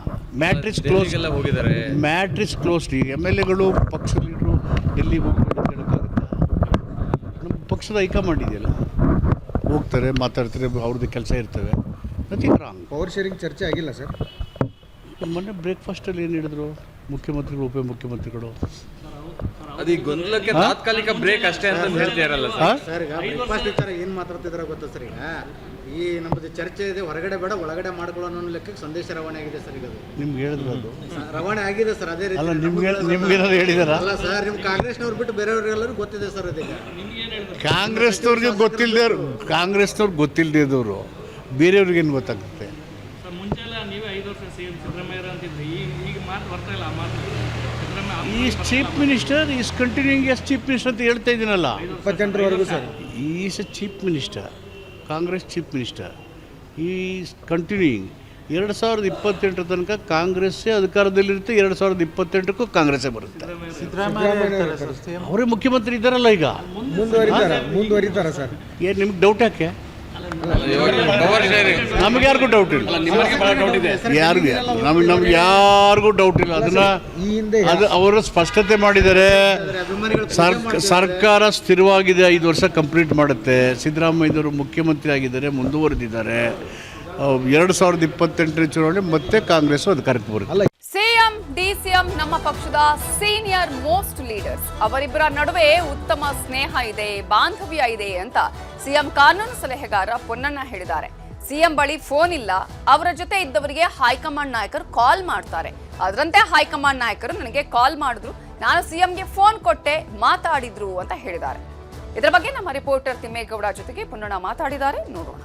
ಮ್ಯಾಟ್ರಿಕ್ಸ್ ಕ್ಲೋಸ್ ಎಲ್ಲ ಹೋಗಿದ್ದಾರೆ. Matrix close. MLA-ಗಳು ಪಕ್ಷ ಲೀಡರು ಡೆಲ್ಲಿಗೆ ಹೋಗ್ಬೇಕು ಹೇಳೋಕ್ಕಾಗುತ್ತಾ? ನಮ್ಮ ಪಕ್ಷದ ಹೈಕಮಾಂಡ್ ಇದೆಯಲ್ಲ, ಹೋಗ್ತಾರೆ, ಮಾತಾಡ್ತಾರೆ, ಅವ್ರದ್ದು ಕೆಲಸ ಇರ್ತವೆ. Nothing wrong. ಪವರ್ ಶೇರಿಂಗ್ ಚರ್ಚೆ ಆಗಿಲ್ಲ ಸರ್. ಮೊನ್ನೆ ಬ್ರೇಕ್ಫಾಸ್ಟಲ್ಲಿ ಏನು ಹೇಳಿದ್ರು ಮುಖ್ಯಮಂತ್ರಿಗಳು ಉಪಮುಖ್ಯಮಂತ್ರಿಗಳು? ಅದು ಈ ಗೊಂದಲಕ್ಕೆ ತಾತ್ಕಾಲಿಕ ಬ್ರೇಕ್ ಅಷ್ಟೇ ಅಂತ ಹೇಳ್ತಿದಾರಲ್ಲ ಸರ್. ಸರ್ ಈಗ ಬ್ರೇಕ್ಫಾಸ್ಟ್ ವಿಚಾರ ಏನು ಮಾತಾಡ್ತಿದಾರೆ ಗೊತ್ತಾ ಸರ್? ಈಗ ಈ ನಮ್ಮದು ಚರ್ಚೆ ಇದೆ, ಹೊರಗಡೆ ಬೇಡ ಒಳಗಡೆ ಮಾಡ್ಕೊಳ್ಳೋ ಅನ್ನೋ ಲೆಕ್ಕಕ್ಕೆ ಸಂದೇಶ ರವಾನೆ ಆಗಿದೆ ಸರ್. ಈಗ ಅದು ನಿಮ್ಗೆ ಹೇಳಿದ್ರು? ಅದು ರವಾನೆ ಆಗಿದೆ ಸರ್. ಅದೇ ರೀತಿ ಅಲ್ಲ, ನಿಮ್ಗೇನಾದ್ರು ಹೇಳಿದಾರ? ಅಲ್ಲ ಸರ್, ನಿಮ್ಮ ಕಾಂಗ್ರೆಸ್ನವ್ರು ಬಿಟ್ಟು ಬೇರೆಯವ್ರಿಗೆಲ್ಲರೂ ಗೊತ್ತಿದೆ ಸರ್. ಅದೀಗ ಕಾಂಗ್ರೆಸ್ನವ್ರಿಗೆ ಕಾಂಗ್ರೆಸ್ನವ್ರಿಗೆ ಗೊತ್ತಿಲ್ಲದೆ ಇದ್ದವರು ಬೇರೆಯವ್ರಿಗೇನು ಗೊತ್ತಾಗುತ್ತೆ? Is chief minister, is continuing as chief minister ಅಂತ ಹೇಳ್ತಾ ಇದ್ದೀನಲ್ಲ. 28ರವರೆಗೂ sir is a chief minister, Congress chief minister. Is continuing 2028 ತನಕ ಕಾಂಗ್ರೆಸ್ಸೇ ಅಧಿಕಾರದಲ್ಲಿರುತ್ತೆ. 2028ಕ್ಕೂ ಕಾಂಗ್ರೆಸ್ಸೇ ಬರುತ್ತೆ. ಅವರೇ ಮುಖ್ಯಮಂತ್ರಿ ಇದ್ದಾರಲ್ಲ ಈಗ. ಮುಂದುವರಿತಾರ ಸರ್. ಏನು ನಿಮ್ಗೆ ಡೌಟ್ ಯಾಕೆ? ನಮ್ಗೆ ಯಾರಿಗೂ ಡೌಟ್ ಇಲ್ಲ. ಯಾರಿಗೆ ನಮ್ಗೆ ಯಾರಿಗೂ ಡೌಟ್ ಇಲ್ಲ. ಅದು ಅವರು ಸ್ಪಷ್ಟತೆ ಮಾಡಿದ್ದಾರೆ. ಸರ್ಕಾರ ಸ್ಥಿರವಾಗಿದೆ, 5 ವರ್ಷ ಕಂಪ್ಲೀಟ್ ಮಾಡುತ್ತೆ. ಸಿದ್ದರಾಮಯ್ಯನವರು ಮುಖ್ಯಮಂತ್ರಿ ಆಗಿದ್ದಾರೆ, ಮುಂದುವರೆದಿದ್ದಾರೆ. 2028 ಚುನಾವಣೆ ಮತ್ತೆ ಕಾಂಗ್ರೆಸ್ ಅಧಿಕಾರಕ್ಕೆ ಬರುತ್ತೆ. ಸಿಎಂ ಡಿಸಿಎಂ ನಮ್ಮ ಪಕ್ಷದ ಸೀನಿಯರ್ ಮೋಸ್ಟ್ ಲೀಡರ್ಸ್, ಅವರಿಬ್ಬರ ನಡುವೆ ಉತ್ತಮ ಸ್ನೇಹ ಇದೆ, ಬಾಂಧವ್ಯ ಇದೆ ಅಂತ ಸಿಎಂ ಕಾನೂನು ಸಲಹೆಗಾರ ಪೊನ್ನಣ್ಣ ಹೇಳಿದ್ದಾರೆ. ಸಿಎಂ ಬಳಿ ಫೋನ್ ಇಲ್ಲ, ಅವರ ಜೊತೆ ಇದ್ದವರಿಗೆ ಹೈಕಮಾಂಡ್ ನಾಯಕರು ಕಾಲ್ ಮಾಡ್ತಾರೆ. ಅದರಂತೆ ಹೈಕಮಾಂಡ್ ನಾಯಕರು ನನಗೆ ಕಾಲ್ ಮಾಡಿದ್ರು, ನಾನು ಸಿಎಂಗೆ ಫೋನ್ ಕೊಟ್ಟೆ, ಮಾತಾಡಿದ್ರು ಅಂತ ಹೇಳಿದ್ದಾರೆ. ಇದರ ಬಗ್ಗೆ ನಮ್ಮ ರಿಪೋರ್ಟರ್ ತಿಮ್ಮೇಗೌಡ ಜೊತೆಗೆ ಪೊನ್ನಣ್ಣ ಮಾತಾಡಿದ್ದಾರೆ, ನೋಡೋಣ.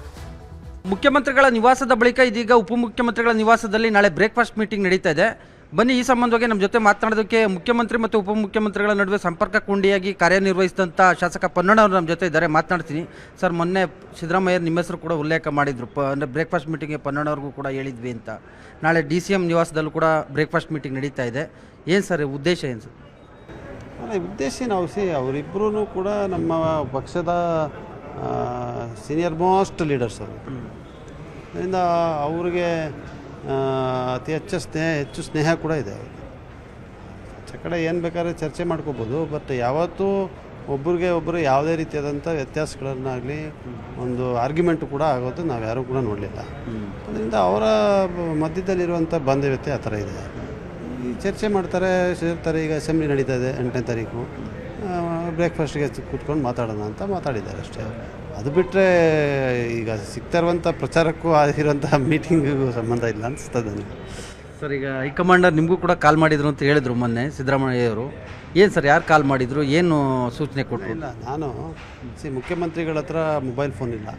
ಮುಖ್ಯಮಂತ್ರಿಗಳ ನಿವಾಸದ ಬಳಿಕ ಇದೀಗ ಉಪಮುಖ್ಯಮಂತ್ರಿಗಳ ನಿವಾಸದಲ್ಲಿ ನಾಳೆ ಬ್ರೇಕ್ಫಾಸ್ಟ್ ಮೀಟಿಂಗ್ ನಡೀತಾ ಇದೆ. ಬನ್ನಿ, ಈ ಸಂಬಂಧವಾಗಿ ನಮ್ಮ ಜೊತೆ ಮಾತನಾಡೋದಕ್ಕೆ ಮುಖ್ಯಮಂತ್ರಿ ಮತ್ತು ಉಪಮುಖ್ಯಮಂತ್ರಿಗಳ ನಡುವೆ ಸಂಪರ್ಕ ಕೊಂಡಿಯಾಗಿ ಕಾರ್ಯನಿರ್ವಹಿಸಿದಂಥ ಶಾಸಕ ಪೊನ್ನಣ್ಣ ಅವರು ನಮ್ಮ ಜೊತೆ ಇದ್ದಾರೆ, ಮಾತನಾಡ್ತೀನಿ. ಸರ್, ಮೊನ್ನೆ ಸಿದ್ದರಾಮಯ್ಯ ನಿಮ್ಮ ಹೆಸರು ಕೂಡ ಉಲ್ಲೇಖ ಮಾಡಿದ್ರು, ಅಂದರೆ ಬ್ರೇಕ್ಫಾಸ್ಟ್ ಮೀಟಿಂಗ್ಗೆ ಪೊನ್ನಣ್ಣವ್ರಿಗೂ ಕೂಡ ಹೇಳಿದ್ವಿ ಅಂತ. ನಾಳೆ DCM ನಿವಾಸದಲ್ಲೂ ಕೂಡ ಬ್ರೇಕ್ಫಾಸ್ಟ್ ಮೀಟಿಂಗ್ ನಡೀತಾ ಇದೆ. ಏನು ಸರ್ ಉದ್ದೇಶ? ಏನು ಸರ್ ಉದ್ದೇಶ? ನಾವು ಅವರಿಬ್ಬರೂ ಕೂಡ ನಮ್ಮ ಪಕ್ಷದ ಸೀನಿಯರ್ ಮೋಸ್ಟ್ ಲೀಡರ್ಸ್ ಅವರು. ಅದರಿಂದ ಅವ್ರಿಗೆ ಅತಿ ಹೆಚ್ಚು ಸ್ನೇಹ ಕೂಡ ಇದೆ. ಆಚೆ ಕಡೆ ಏನು ಬೇಕಾದ್ರೆ ಚರ್ಚೆ ಮಾಡ್ಕೋಬೋದು, ಬಟ್ ಯಾವತ್ತೂ ಒಬ್ಬರಿಗೆ ಒಬ್ಬರು ಯಾವುದೇ ರೀತಿಯಾದಂಥ ವ್ಯತ್ಯಾಸಗಳನ್ನಾಗಲಿ ಒಂದು ಆರ್ಗ್ಯುಮೆಂಟು ಕೂಡ ಆಗೋದು ನಾವು ಯಾರೂ ಕೂಡ ನೋಡಲಿಲ್ಲ. ಅದರಿಂದ ಅವರ ಮಧ್ಯದಲ್ಲಿರುವಂಥ ಬಾಂಧವ್ಯತೆ ಆ ಥರ ಇದೆ. ಈ ಚರ್ಚೆ ಮಾಡ್ತಾರೆ, ಸೇರ್ತಾರೆ. ಈಗ ಅಸೆಂಬ್ಲಿ ನಡೀತಾ ಇದೆ 8ನೇ ತಾರೀಕು, ಬ್ರೇಕ್ಫಾಸ್ಟ್ಗೆ ಕೂತ್ಕೊಂಡು ಮಾತಾಡೋಣ ಅಂತ ಮಾತಾಡಿದ್ದಾರೆ ಅಷ್ಟೇ. ಅದು ಬಿಟ್ಟರೆ ಈಗ ಸಿಗ್ತಾ ಇರುವಂಥ ಪ್ರಚಾರಕ್ಕೂ ಆಗಿರುವಂಥ ಮೀಟಿಂಗಿಗೂ ಸಂಬಂಧ ಇಲ್ಲ ಅನಿಸ್ತದೆ ನನಗೆ. ಸರ್, ಈಗ ಹೈಕಮಾಂಡರ್ ನಿಮಗೂ ಕೂಡ ಕಾಲ್ ಮಾಡಿದ್ರು ಅಂತ ಹೇಳಿದರು ಮೊನ್ನೆ ಸಿದ್ದರಾಮಯ್ಯ ಅವರು. ಏನು ಸರ್, ಯಾರು ಕಾಲ್ ಮಾಡಿದ್ರು, ಏನು ಸೂಚನೆ ಕೊಟ್ಟರು? ಇಲ್ಲ, ನಾನು ಮುಖ್ಯಮಂತ್ರಿಗಳ ಹತ್ರ ಮೊಬೈಲ್ ಫೋನ್ ಇಲ್ಲ.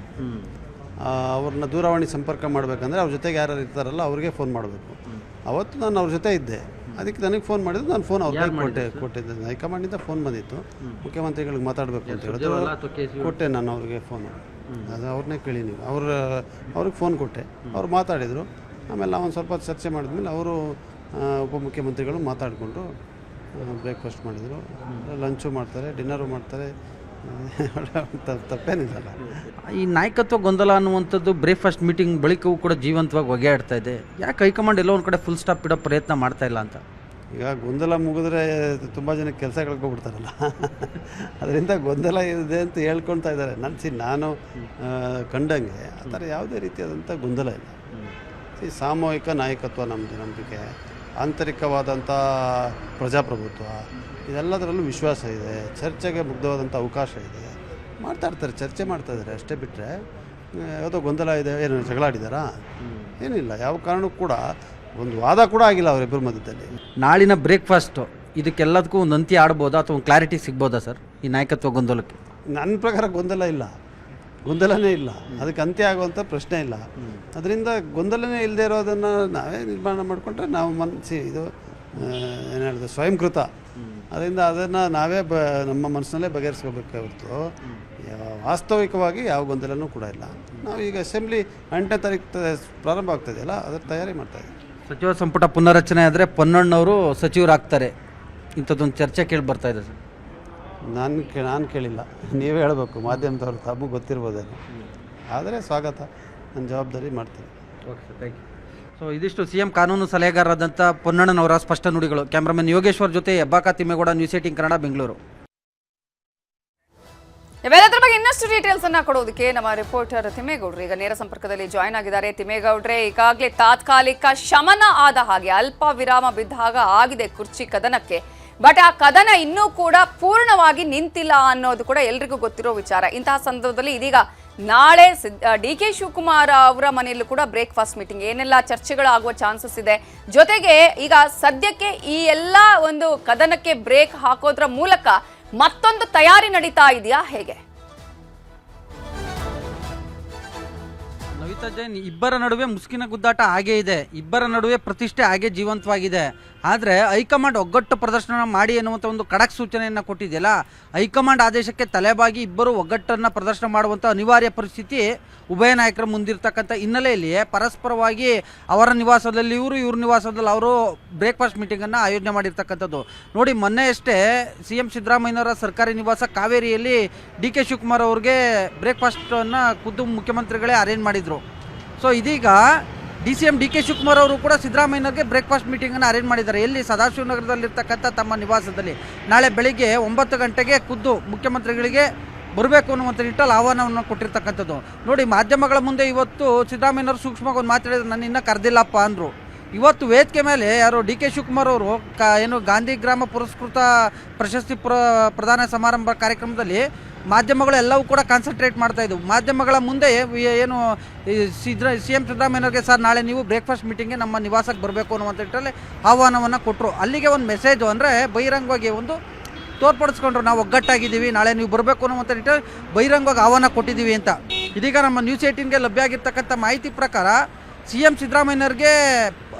ಅವ್ರನ್ನ ದೂರವಾಣಿ ಸಂಪರ್ಕ ಮಾಡಬೇಕಂದ್ರೆ ಅವ್ರ ಜೊತೆಗೆ ಯಾರು ಇರ್ತಾರಲ್ಲ ಅವ್ರಿಗೆ ಫೋನ್ ಮಾಡಬೇಕು. ಅವತ್ತು ನಾನು ಅವ್ರ ಜೊತೆ ಇದ್ದೆ, ಅದಕ್ಕೆ ನನಗೆ ಫೋನ್ ಮಾಡಿದ್ರು, ನಾನು ಫೋನ್ ಅವ್ರಿಗೆ ಕೊಟ್ಟಿದ್ದೆ. ಹೈಕಮಾಂಡಿಂದ ಫೋನ್ ಬಂದಿತ್ತು, ಮುಖ್ಯಮಂತ್ರಿಗಳಿಗೆ ಮಾತಾಡಬೇಕು ಅಂತ ಹೇಳಿದ್ರು, ಕೊಟ್ಟೆ ನಾನು ಅವ್ರಿಗೆ ಫೋನು. ಅದು ಅವ್ರನ್ನೇ ಕೇಳಿ ನೀವು. ಅವ್ರಿಗೆ ಫೋನ್ ಕೊಟ್ಟೆ, ಅವ್ರು ಮಾತಾಡಿದರು. ಆಮೇಲೆ ನಾವು ಒಂದು ಸ್ವಲ್ಪ ಚರ್ಚೆ ಮಾಡಿದ್ಮೇಲೆ ಅವರು ಉಪಮುಖ್ಯಮಂತ್ರಿಗಳು ಮಾತಾಡಿಕೊಂಡು ಬ್ರೇಕ್ಫಾಸ್ಟ್ ಮಾಡಿದರು, ಲಂಚು ಮಾಡ್ತಾರೆ, ಡಿನ್ನರು ಮಾಡ್ತಾರೆ, ತಪ್ಪೇನಿಲ್ಲ. ಈ ನಾಯಕತ್ವ ಗೊಂದಲ ಅನ್ನುವಂಥದ್ದು ಬ್ರೇಕ್ಫಾಸ್ಟ್ ಮೀಟಿಂಗ್ ಬಳಿಕವೂ ಕೂಡ ಜೀವಂತವಾಗಿ ಒಗೆಯಾಡ್ತಾ ಇದೆ. ಯಾಕೆ ಹೈಕಮಾಂಡ್ ಎಲ್ಲೋ ಒಂದು ಕಡೆ ಫುಲ್ ಸ್ಟಾಪ್ ಇಡೋ ಪ್ರಯತ್ನ ಮಾಡ್ತಾ ಇಲ್ಲ ಅಂತ? ಈಗ ಗೊಂದಲ ಮುಗಿದ್ರೆ ತುಂಬ ಜನ ಕೆಲಸ ಕಳ್ಕೊಬಿಡ್ತಾರಲ್ಲ, ಅದರಿಂದ ಗೊಂದಲ ಇದೆ ಅಂತ ಹೇಳ್ಕೊಳ್ತಾ ಇದ್ದಾರೆ. ನಾನು ಕಂಡಂಗೆ ಆ ಥರ ಯಾವುದೇ ರೀತಿಯಾದಂಥ ಗೊಂದಲ ಇಲ್ಲ. ಸಾಮೂಹಿಕ ನಾಯಕತ್ವ ನಮ್ಮದು ನಂಬಿಕೆ, ಆಂತರಿಕವಾದಂಥ ಪ್ರಜಾಪ್ರಭುತ್ವ, ಇದೆಲ್ಲದರಲ್ಲೂ ವಿಶ್ವಾಸ ಇದೆ. ಚರ್ಚೆಗೆ ಮುಗ್ಧವಾದಂಥ ಅವಕಾಶ ಇದೆ. ಮಾತಾಡ್ತಾರೆ, ಚರ್ಚೆ ಮಾಡ್ತಾಯಿದ್ದಾರೆ, ಅಷ್ಟೇ ಬಿಟ್ಟರೆ ಯಾವುದೋ ಗೊಂದಲ ಇದೆ, ಏನು ಜಗಳಾಡಿದಾರಾ? ಏನಿಲ್ಲ. ಯಾವ ಕಾರಣಕ್ಕೂ ಕೂಡ ಒಂದು ವಾದ ಕೂಡ ಆಗಿಲ್ಲ ಅವರಿಬ್ಬರ ಮಧ್ಯದಲ್ಲಿ. ನಾಳಿನ ಬ್ರೇಕ್ಫಾಸ್ಟು ಇದಕ್ಕೆಲ್ಲದಕ್ಕೂ ಒಂದು ಅಂತ್ಯ ಆಡ್ಬೋದಾ ಅಥವಾ ಒಂದು ಕ್ಲಾರಿಟಿ ಸಿಗ್ಬೋದಾ ಸರ್ ಈ ನಾಯಕತ್ವ ಗೊಂದಲಕ್ಕೆ? ನನ್ನ ಪ್ರಕಾರ ಗೊಂದಲನೇ ಇಲ್ಲ, ಅದಕ್ಕೆ ಅಂತ್ಯ ಆಗುವಂಥ ಪ್ರಶ್ನೆ ಇಲ್ಲ. ಅದರಿಂದ ಗೊಂದಲನೇ ಇಲ್ಲದೆ ಇರೋದನ್ನು ನಾವೇ ನಿರ್ಮಾಣ ಮಾಡಿಕೊಂಡ್ರೆ ನಾವು ಇದು ಏನು ಹೇಳಿದೆ ಸ್ವಯಂಕೃತ. ಅದರಿಂದ ಅದನ್ನು ನಾವೇ ನಮ್ಮ ಮನಸ್ಸಿನಲ್ಲೇ ಬಗೆಹರಿಸ್ಕೋಬೇಕೇ ಹೊರತು ವಾಸ್ತವಿಕವಾಗಿ ಯಾವ ಗೊಂದಲನೂ ಕೂಡ ಇಲ್ಲ. ನಾವು ಈಗ ಅಸೆಂಬ್ಲಿ 8ನೇ ತಾರೀಕು ಪ್ರಾರಂಭ ಆಗ್ತಾಯಿದೆಯಲ್ಲ, ಅದರ ತಯಾರಿ ಮಾಡ್ತಾಯಿದ್ದೀವಿ. ಸಚಿವ ಸಂಪುಟ ಪುನರಚನೆ ಆದರೆ ಪೊನ್ನಣ್ಣವರು ಸಚಿವರಾಗ್ತಾರೆ, ಇಂಥದ್ದೊಂದು ಚರ್ಚೆ ಕೇಳಿ ಬರ್ತಾ ಇದೆ ಸರ್. ನಾನು ಕೇಳಿಲ್ಲ, ನೀವೇ ಹೇಳಬೇಕು, ಮಾಧ್ಯಮದವ್ರು ತಮಗೆ ಗೊತ್ತಿರ್ಬೋದೇನು. ಆದರೆ ಸ್ವಾಗತ, ನನ್ನ ಜವಾಬ್ದಾರಿ ಮಾಡ್ತೀನಿ. Okay sir, thank you. So ಇದಿಷ್ಟು CM ಕಾನೂನು ಸಲಹೆಗಾರರಾದಂಥ ಪೊನ್ನಣ್ಣನವರ ಸ್ಪಷ್ಟ ನುಡಿಗಳು. ಕ್ಯಾಮ್ರಾಮನ್ ಯೋಗೇಶ್ವರ್ ಜೊತೆ ಹೆಬ್ಬಾಕ ತಿಮ್ಮೇಗೌಡ, ನ್ಯೂಸ್18 ಕನ್ನಡ, ಬೆಂಗಳೂರು. ಇವೆಲ್ಲದರ ಬಗ್ಗೆ ಇನ್ನಷ್ಟು ಡೀಟೇಲ್ಸ್ ಅನ್ನ ಕೊಡೋದಕ್ಕೆ ನಮ್ಮ ರಿಪೋರ್ಟರ್ ತಿಮ್ಮೇಗೌಡರು ಈಗ ನೇರ ಸಂಪರ್ಕದಲ್ಲಿ ಜಾಯ್ನ್ ಆಗಿದ್ದಾರೆ. ತಿಮ್ಮೇಗೌಡ್ರೆ, ಈಗಾಗಲೇ ತಾತ್ಕಾಲಿಕ ಶಮನ ಆದ ಹಾಗೆ ಅಲ್ಪ ವಿರಾಮ ಬಿದ್ದ ಹಾಗೆ ಆಗಿದೆ ಕುರ್ಚಿ ಕದನಕ್ಕೆ, ಬಟ್ ಆ ಕದನ ಇನ್ನೂ ಕೂಡ ಪೂರ್ಣವಾಗಿ ನಿಂತಿಲ್ಲ ಅನ್ನೋದು ಕೂಡ ಎಲ್ರಿಗೂ ಗೊತ್ತಿರೋ ವಿಚಾರ. ಇಂತಹ ಸಂದರ್ಭದಲ್ಲಿ ಇದೀಗ ನಾಳೆ DK ಶಿವಕುಮಾರ್ ಅವರ ಮನೆಯಲ್ಲೂ ಕೂಡ ಬ್ರೇಕ್ಫಾಸ್ಟ್ ಮೀಟಿಂಗ್, ಏನೆಲ್ಲ ಚರ್ಚೆಗಳಾಗುವ ಚಾನ್ಸಸ್ ಇದೆ, ಜೊತೆಗೆ ಈಗ ಸದ್ಯಕ್ಕೆ ಈ ಎಲ್ಲ ಒಂದು ಕದನಕ್ಕೆ ಬ್ರೇಕ್ ಹಾಕೋದ್ರ ಮೂಲಕ ಮತ್ತೊಂದು ತಯಾರಿ ನಡೀತಾ ಇದೆಯಾ, ಹೇಗೆ? ನವಿತಾ ಜೈನ್, ಇಬ್ಬರ ನಡುವೆ ಮುಸ್ಕಿನ ಗುದ್ದಾಟ ಹಾಗೇ ಇದೆ, ಇಬ್ಬರ ನಡುವೆ ಪ್ರತಿಷ್ಠೆ ಹಾಗೆ ಜೀವಂತವಾಗಿದೆ. ಆದರೆ ಹೈಕಮಾಂಡ್ ಒಗ್ಗಟ್ಟು ಪ್ರದರ್ಶನ ಮಾಡಿ ಎನ್ನುವಂಥ ಒಂದು ಖಡಕ್ ಸೂಚನೆಯನ್ನು ಕೊಟ್ಟಿದೆಯಲ್ಲ, ಹೈಕಮಾಂಡ್ ಆದೇಶಕ್ಕೆ ತಲೆಬಾಗಿ ಇಬ್ಬರು ಒಗ್ಗಟ್ಟನ್ನು ಪ್ರದರ್ಶನ ಮಾಡುವಂಥ ಅನಿವಾರ್ಯ ಪರಿಸ್ಥಿತಿ ಉಭಯ ನಾಯಕರ ಮುಂದಿರ್ತಕ್ಕಂಥ ಹಿನ್ನೆಲೆಯಲ್ಲಿಯೇ ಪರಸ್ಪರವಾಗಿ ಅವರ ನಿವಾಸದಲ್ಲಿ ಇವ್ರ ನಿವಾಸದಲ್ಲಿ ಅವರು ಬ್ರೇಕ್ಫಾಸ್ಟ್ ಮೀಟಿಂಗನ್ನು ಆಯೋಜನೆ ಮಾಡಿರ್ತಕ್ಕಂಥದ್ದು. ನೋಡಿ, ಮೊನ್ನೆಯಷ್ಟೇ CM ಸಿದ್ದರಾಮಯ್ಯನವರ ಸರ್ಕಾರಿ ನಿವಾಸ ಕಾವೇರಿಯಲ್ಲಿ DK ಶಿವಕುಮಾರ್ ಅವ್ರಿಗೆ ಬ್ರೇಕ್ಫಾಸ್ಟನ್ನು ಖುದ್ದು ಮುಖ್ಯಮಂತ್ರಿಗಳೇ ಅರೇಂಜ್ ಮಾಡಿದರು. ಸೊ ಇದೀಗ CM DK ಶಿವಕುಮಾರ್ ಅವರು ಕೂಡ ಸಿದ್ದರಾಮಯ್ಯನವರಿಗೆ ಬ್ರೇಕ್ಫಾಸ್ಟ್ ಮೀಟಿಂಗನ್ನು ಅರೇಂಜ್ ಮಾಡಿದ್ದಾರೆ. ಎಲ್ಲಿ? ಸದಾಶಿವನಗರದಲ್ಲಿರ್ತಕ್ಕಂಥ ತಮ್ಮ ನಿವಾಸದಲ್ಲಿ ನಾಳೆ ಬೆಳಿಗ್ಗೆ 9 ಗಂಟೆಗೆ ಖುದ್ದು ಮುಖ್ಯಮಂತ್ರಿಗಳಿಗೆ ಬರಬೇಕು ಅನ್ನುವಂಥ ನಿಟ್ಟಲ್ಲಿ ಆಹ್ವಾನವನ್ನು ಕೊಟ್ಟಿರ್ತಕ್ಕಂಥದ್ದು. ನೋಡಿ, ಮಾಧ್ಯಮಗಳ ಮುಂದೆ ಇವತ್ತು ಸಿದ್ದರಾಮಯ್ಯನವರು ಸೂಕ್ಷ್ಮವಾಗಿ ಒಂದು ಮಾತಾಡಿದ್ರೆ, ನನ್ನ ಇನ್ನೂ ಕರೆದಿಲ್ಲಪ್ಪ ಅಂದರು. ಇವತ್ತು ವೇದಿಕೆ ಮೇಲೆ ಯಾರು DK ಶಿವಕುಮಾರ್ ಅವರು ಏನು ಗಾಂಧಿ ಗ್ರಾಮ ಪುರಸ್ಕೃತ ಪ್ರಶಸ್ತಿ ಪ್ರದಾನ ಸಮಾರಂಭ ಕಾರ್ಯಕ್ರಮದಲ್ಲಿ ಮಾಧ್ಯಮಗಳು ಎಲ್ಲವೂ ಕೂಡ ಕಾನ್ಸಂಟ್ರೇಟ್ ಮಾಡ್ತಾ ಇದ್ವು. ಮಾಧ್ಯಮಗಳ ಮುಂದೆ ಏನು CM ಸಿದ್ದರಾಮಯ್ಯನವ್ರಿಗೆ, ಸರ್ ನಾಳೆ ನೀವು ಬ್ರೇಕ್ಫಾಸ್ಟ್ ಮೀಟಿಂಗ್ಗೆ ನಮ್ಮ ನಿವಾಸಕ್ಕೆ ಬರಬೇಕು ಅನ್ನುವಂಥ ನಿಟ್ಟಲ್ಲಿ ಆಹ್ವಾನವನ್ನು ಕೊಟ್ಟರು. ಅಲ್ಲಿಗೆ ಒಂದು ಮೆಸೇಜು ಅಂದರೆ ಬಹಿರಂಗವಾಗಿ ಒಂದು ತೋರ್ಪಡಿಸ್ಕೊಂಡ್ರು, ನಾವು ಒಗ್ಗಟ್ಟಾಗಿದ್ದೀವಿ, ನಾಳೆ ನೀವು ಬರಬೇಕು ಅನ್ನುವಂಥ ನಿಟ್ಟಲ್ಲಿ ಬಹಿರಂಗವಾಗಿ ಆಹ್ವಾನ ಕೊಟ್ಟಿದ್ದೀವಿ ಅಂತ. ಇದೀಗ ನಮ್ಮ ನ್ಯೂಸ್18ಗೆ ಲಭ್ಯ ಆಗಿರ್ತಕ್ಕಂಥ ಮಾಹಿತಿ ಪ್ರಕಾರ CM ಸಿದ್ದರಾಮಯ್ಯನವ್ರಿಗೆ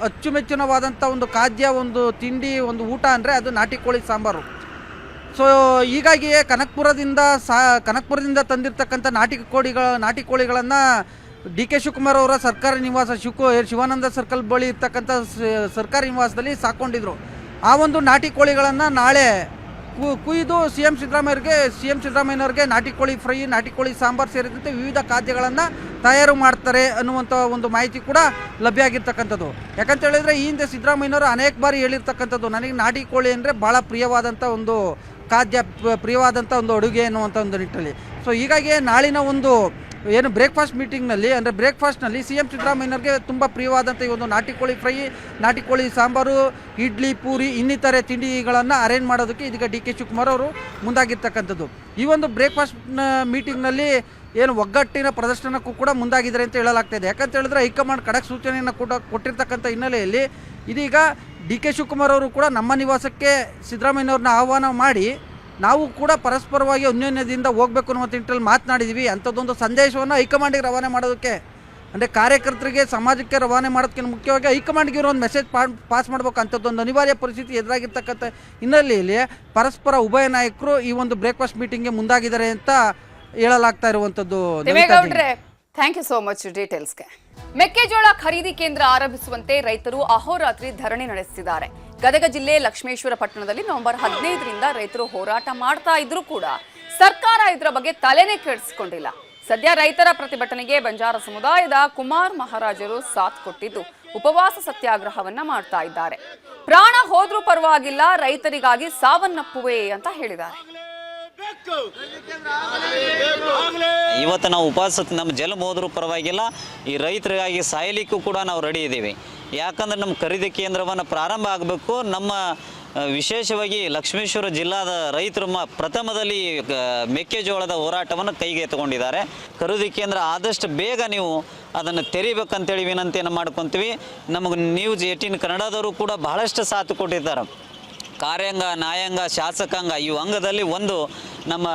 ಅಚ್ಚುಮೆಚ್ಚಿನವಾದಂಥ ಒಂದು ಖಾದ್ಯ, ಒಂದು ತಿಂಡಿ, ಒಂದು ಊಟ ಅಂದರೆ ಅದು ನಾಟಿ ಕೋಳಿ ಸಾಂಬಾರು. ಸೊ ಹೀಗಾಗಿಯೇ ಕನಕಪುರದಿಂದ ತಂದಿರ್ತಕ್ಕಂಥ ನಾಟಿ ಕೋಳಿಗಳನ್ನು DK ಶಿವಕುಮಾರ್ ಅವರ ಸರ್ಕಾರಿ ನಿವಾಸ ಶಿವಾನಂದ ಸರ್ಕಲ್ ಬಳಿ ಇರ್ತಕ್ಕಂಥ ಸರ್ಕಾರಿ ನಿವಾಸದಲ್ಲಿ ಸಾಕೊಂಡಿದ್ರು. ಆ ಒಂದು ನಾಟಿ ಕೋಳಿಗಳನ್ನು ನಾಳೆ ಕುಯ್ದು CM ಸಿದ್ದರಾಮಯ್ಯನವ್ರಿಗೆ ನಾಟಿ ಕೋಳಿ ಫ್ರೈ, ನಾಟಿ ಕೋಳಿ ಸಾಂಬಾರು ಸೇರಿದಂತೆ ವಿವಿಧ ಖಾದ್ಯಗಳನ್ನು ತಯಾರು ಮಾಡ್ತಾರೆ ಅನ್ನುವಂಥ ಒಂದು ಮಾಹಿತಿ ಕೂಡ ಲಭ್ಯ ಆಗಿರ್ತಕ್ಕಂಥದ್ದು. ಯಾಕಂತ ಹೇಳಿದ್ರೆ ಈ ಹಿಂದೆ ಸಿದ್ದರಾಮಯ್ಯನವರು ಅನೇಕ ಬಾರಿ ಹೇಳಿರ್ತಕ್ಕಂಥದ್ದು, ನನಗೆ ನಾಟಿ ಕೋಳಿ ಅಂದರೆ ಭಾಳ ಪ್ರಿಯವಾದಂಥ ಒಂದು ಖಾದ್ಯ, ಪ್ರಿಯವಾದಂಥ ಒಂದು ಅಡುಗೆ ಅನ್ನುವಂಥ ಒಂದು ನಿಟ್ಟಲ್ಲಿ. ಸೊ ಹೀಗಾಗಿ ನಾಳಿನ ಒಂದು ಏನು ಬ್ರೇಕ್ಫಾಸ್ಟ್ ಮೀಟಿಂಗ್ನಲ್ಲಿ ಅಂದರೆ ಬ್ರೇಕ್ಫಾಸ್ಟ್ನಲ್ಲಿ CM ಸಿದ್ದರಾಮಯ್ಯನವ್ರಿಗೆ ತುಂಬ ಪ್ರಿಯವಾದಂಥ ಈ ಒಂದು ನಾಟಿ ಕೋಳಿ ಫ್ರೈ, ನಾಟಿ ಕೋಳಿ ಸಾಂಬಾರು, ಇಡ್ಲಿ, ಪೂರಿ ಇನ್ನಿತರೆ ತಿಂಡಿಗಳನ್ನು ಅರೇಂಜ್ ಮಾಡೋದಕ್ಕೆ ಇದೀಗ DK ಶಿವಕುಮಾರ್ ಅವರು ಮುಂದಾಗಿರ್ತಕ್ಕಂಥದ್ದು. ಈ ಒಂದು ಬ್ರೇಕ್ಫಾಸ್ಟ್ ಮೀಟಿಂಗ್ನಲ್ಲಿ ಏನು ಒಗ್ಗಟ್ಟಿನ ಪ್ರದರ್ಶನಕ್ಕೂ ಕೂಡ ಮುಂದಾಗಿದ್ದಾರೆ ಅಂತ ಹೇಳಲಾಗ್ತಾಯಿದೆ. ಯಾಕಂತ ಹೇಳಿದ್ರೆ ಹೈಕಮಾಂಡ್ ಖಡಕ್ ಸೂಚನೆಯನ್ನು ಕೂಡ ಕೊಟ್ಟಿರ್ತಕ್ಕಂಥ ಹಿನ್ನೆಲೆಯಲ್ಲಿ ಇದೀಗ DK ಶಿವಕುಮಾರ್ ಅವರು ಕೂಡ ನಮ್ಮ ನಿವಾಸಕ್ಕೆ ಸಿದ್ದರಾಮಯ್ಯನವ್ರನ್ನ ಆಹ್ವಾನ ಮಾಡಿ ನಾವು ಕೂಡ ಪರಸ್ಪರವಾಗಿ ಅನ್ಯೋನ್ಯದಿಂದ ಹೋಗಬೇಕು ಅನ್ನುವಂಥ ನಿಟ್ಟಲ್ಲಿ ಮಾತನಾಡಿದ್ದೀವಿ. ಅಂಥದ್ದೊಂದು ಸಂದೇಶವನ್ನು ಹೈಕಮಾಂಡಿಗೆ ರವಾನೆ ಮಾಡೋದಕ್ಕೆ, ಅಂದರೆ ಕಾರ್ಯಕರ್ತರಿಗೆ, ಸಮಾಜಕ್ಕೆ ರವಾನೆ ಮಾಡೋದಕ್ಕಿಂತ ಮುಖ್ಯವಾಗಿ ಹೈಕಮಾಂಡ್ಗೆ ಇರೋ ಒಂದು ಮೆಸೇಜ್ ಪಾಸ್ ಮಾಡಬೇಕು. ಅಂಥದ್ದೊಂದು ಅನಿವಾರ್ಯ ಪರಿಸ್ಥಿತಿ ಎದುರಾಗಿರ್ತಕ್ಕಂಥ ಹಿನ್ನೆಲೆಯಲ್ಲಿ ಪರಸ್ಪರ ಉಭಯ ನಾಯಕರು ಈ ಒಂದು ಬ್ರೇಕ್ಫಾಸ್ಟ್ ಮೀಟಿಂಗ್ಗೆ ಮುಂದಾಗಿದ್ದಾರೆ ಅಂತ ಹೇಳಲಾಗ್ತಾ ಇರುವಂಥದ್ದು. ಥ್ಯಾಂಕ್ ಯು ಸೋ ಮಚ್ ಡೀಟೇಲ್ಸ್ಗೆ. ಮೆಕ್ಕೆಜೋಳ ಖರೀದಿ ಕೇಂದ್ರ ಆರಂಭಿಸುವಂತೆ ರೈತರು ಅಹೋರಾತ್ರಿ ಧರಣಿ ನಡೆಸಿದ್ದಾರೆ. ಗದಗ ಜಿಲ್ಲೆ ಲಕ್ಷ್ಮೇಶ್ವರ ಪಟ್ಟಣದಲ್ಲಿ ನವೆಂಬರ್ 15ರಿಂದ ರೈತರು ಹೋರಾಟ ಮಾಡ್ತಾ ಇದ್ರೂ ಕೂಡ ಸರ್ಕಾರ ಇದರ ಬಗ್ಗೆ ತಲೆನೇ ಕೆಡಿಸಿಕೊಂಡಿಲ್ಲ. ಸದ್ಯ ರೈತರ ಪ್ರತಿಭಟನೆಗೆ ಬಂಜಾರ ಸಮುದಾಯದ ಕುಮಾರ್ ಮಹಾರಾಜರು ಸಾಥ್ ಕೊಟ್ಟಿದ್ದು ಉಪವಾಸ ಸತ್ಯಾಗ್ರಹವನ್ನ ಮಾಡ್ತಾ ಇದ್ದಾರೆ. ಪ್ರಾಣ ಹೋದ್ರೂ ಪರವಾಗಿಲ್ಲ, ರೈತರಿಗಾಗಿ ಸಾವನ್ನಪ್ಪುವೆ ಅಂತ ಹೇಳಿದ್ದಾರೆ. ಇವತ್ತು ನಾವು ಉಪವಾಸ ನಮ್ಮ ಜಲ ಹೋದ್ರೂ ಪರವಾಗಿಲ್ಲ, ಈ ರೈತರಿಗಾಗಿ ಸಾಯಲಿಕ್ಕೂ ಕೂಡ ನಾವು ರೆಡಿ ಇದ್ದೀವಿ. ಯಾಕಂದ್ರೆ ನಮ್ಮ ಖರೀದಿ ಕೇಂದ್ರವನ್ನು ಪ್ರಾರಂಭ ಆಗಬೇಕು. ನಮ್ಮ ವಿಶೇಷವಾಗಿ ಲಕ್ಷ್ಮೇಶ್ವರ ಜಿಲ್ಲಾದ ರೈತರು ಪ್ರಥಮದಲ್ಲಿ ಮೆಕ್ಕೆಜೋಳದ ಹೋರಾಟವನ್ನು ಕೈಗೆ ಎತ್ತುಕೊಂಡಿದ್ದಾರೆ. ಖರೀದಿ ಕೇಂದ್ರ ಆದಷ್ಟು ಬೇಗ ನೀವು ಅದನ್ನು ತೆರಿಬೇಕಂತೇಳಿ ವಿನಂತಿಯನ್ನು ಮಾಡ್ಕೊತೀವಿ. ನಮಗೆ ನ್ಯೂಸ್ 18 ಕನ್ನಡದವರು ಕೂಡ ಬಹಳಷ್ಟು ಸಾಥ್ ಕೊಟ್ಟಿದ್ದಾರೆ. ಕಾರ್ಯಾಂಗ, ನ್ಯಾಯಾಂಗ, ಶಾಸಕಾಂಗ ಇವು ಅಂಗದಲ್ಲಿ ಒಂದು ನಮ್ಮ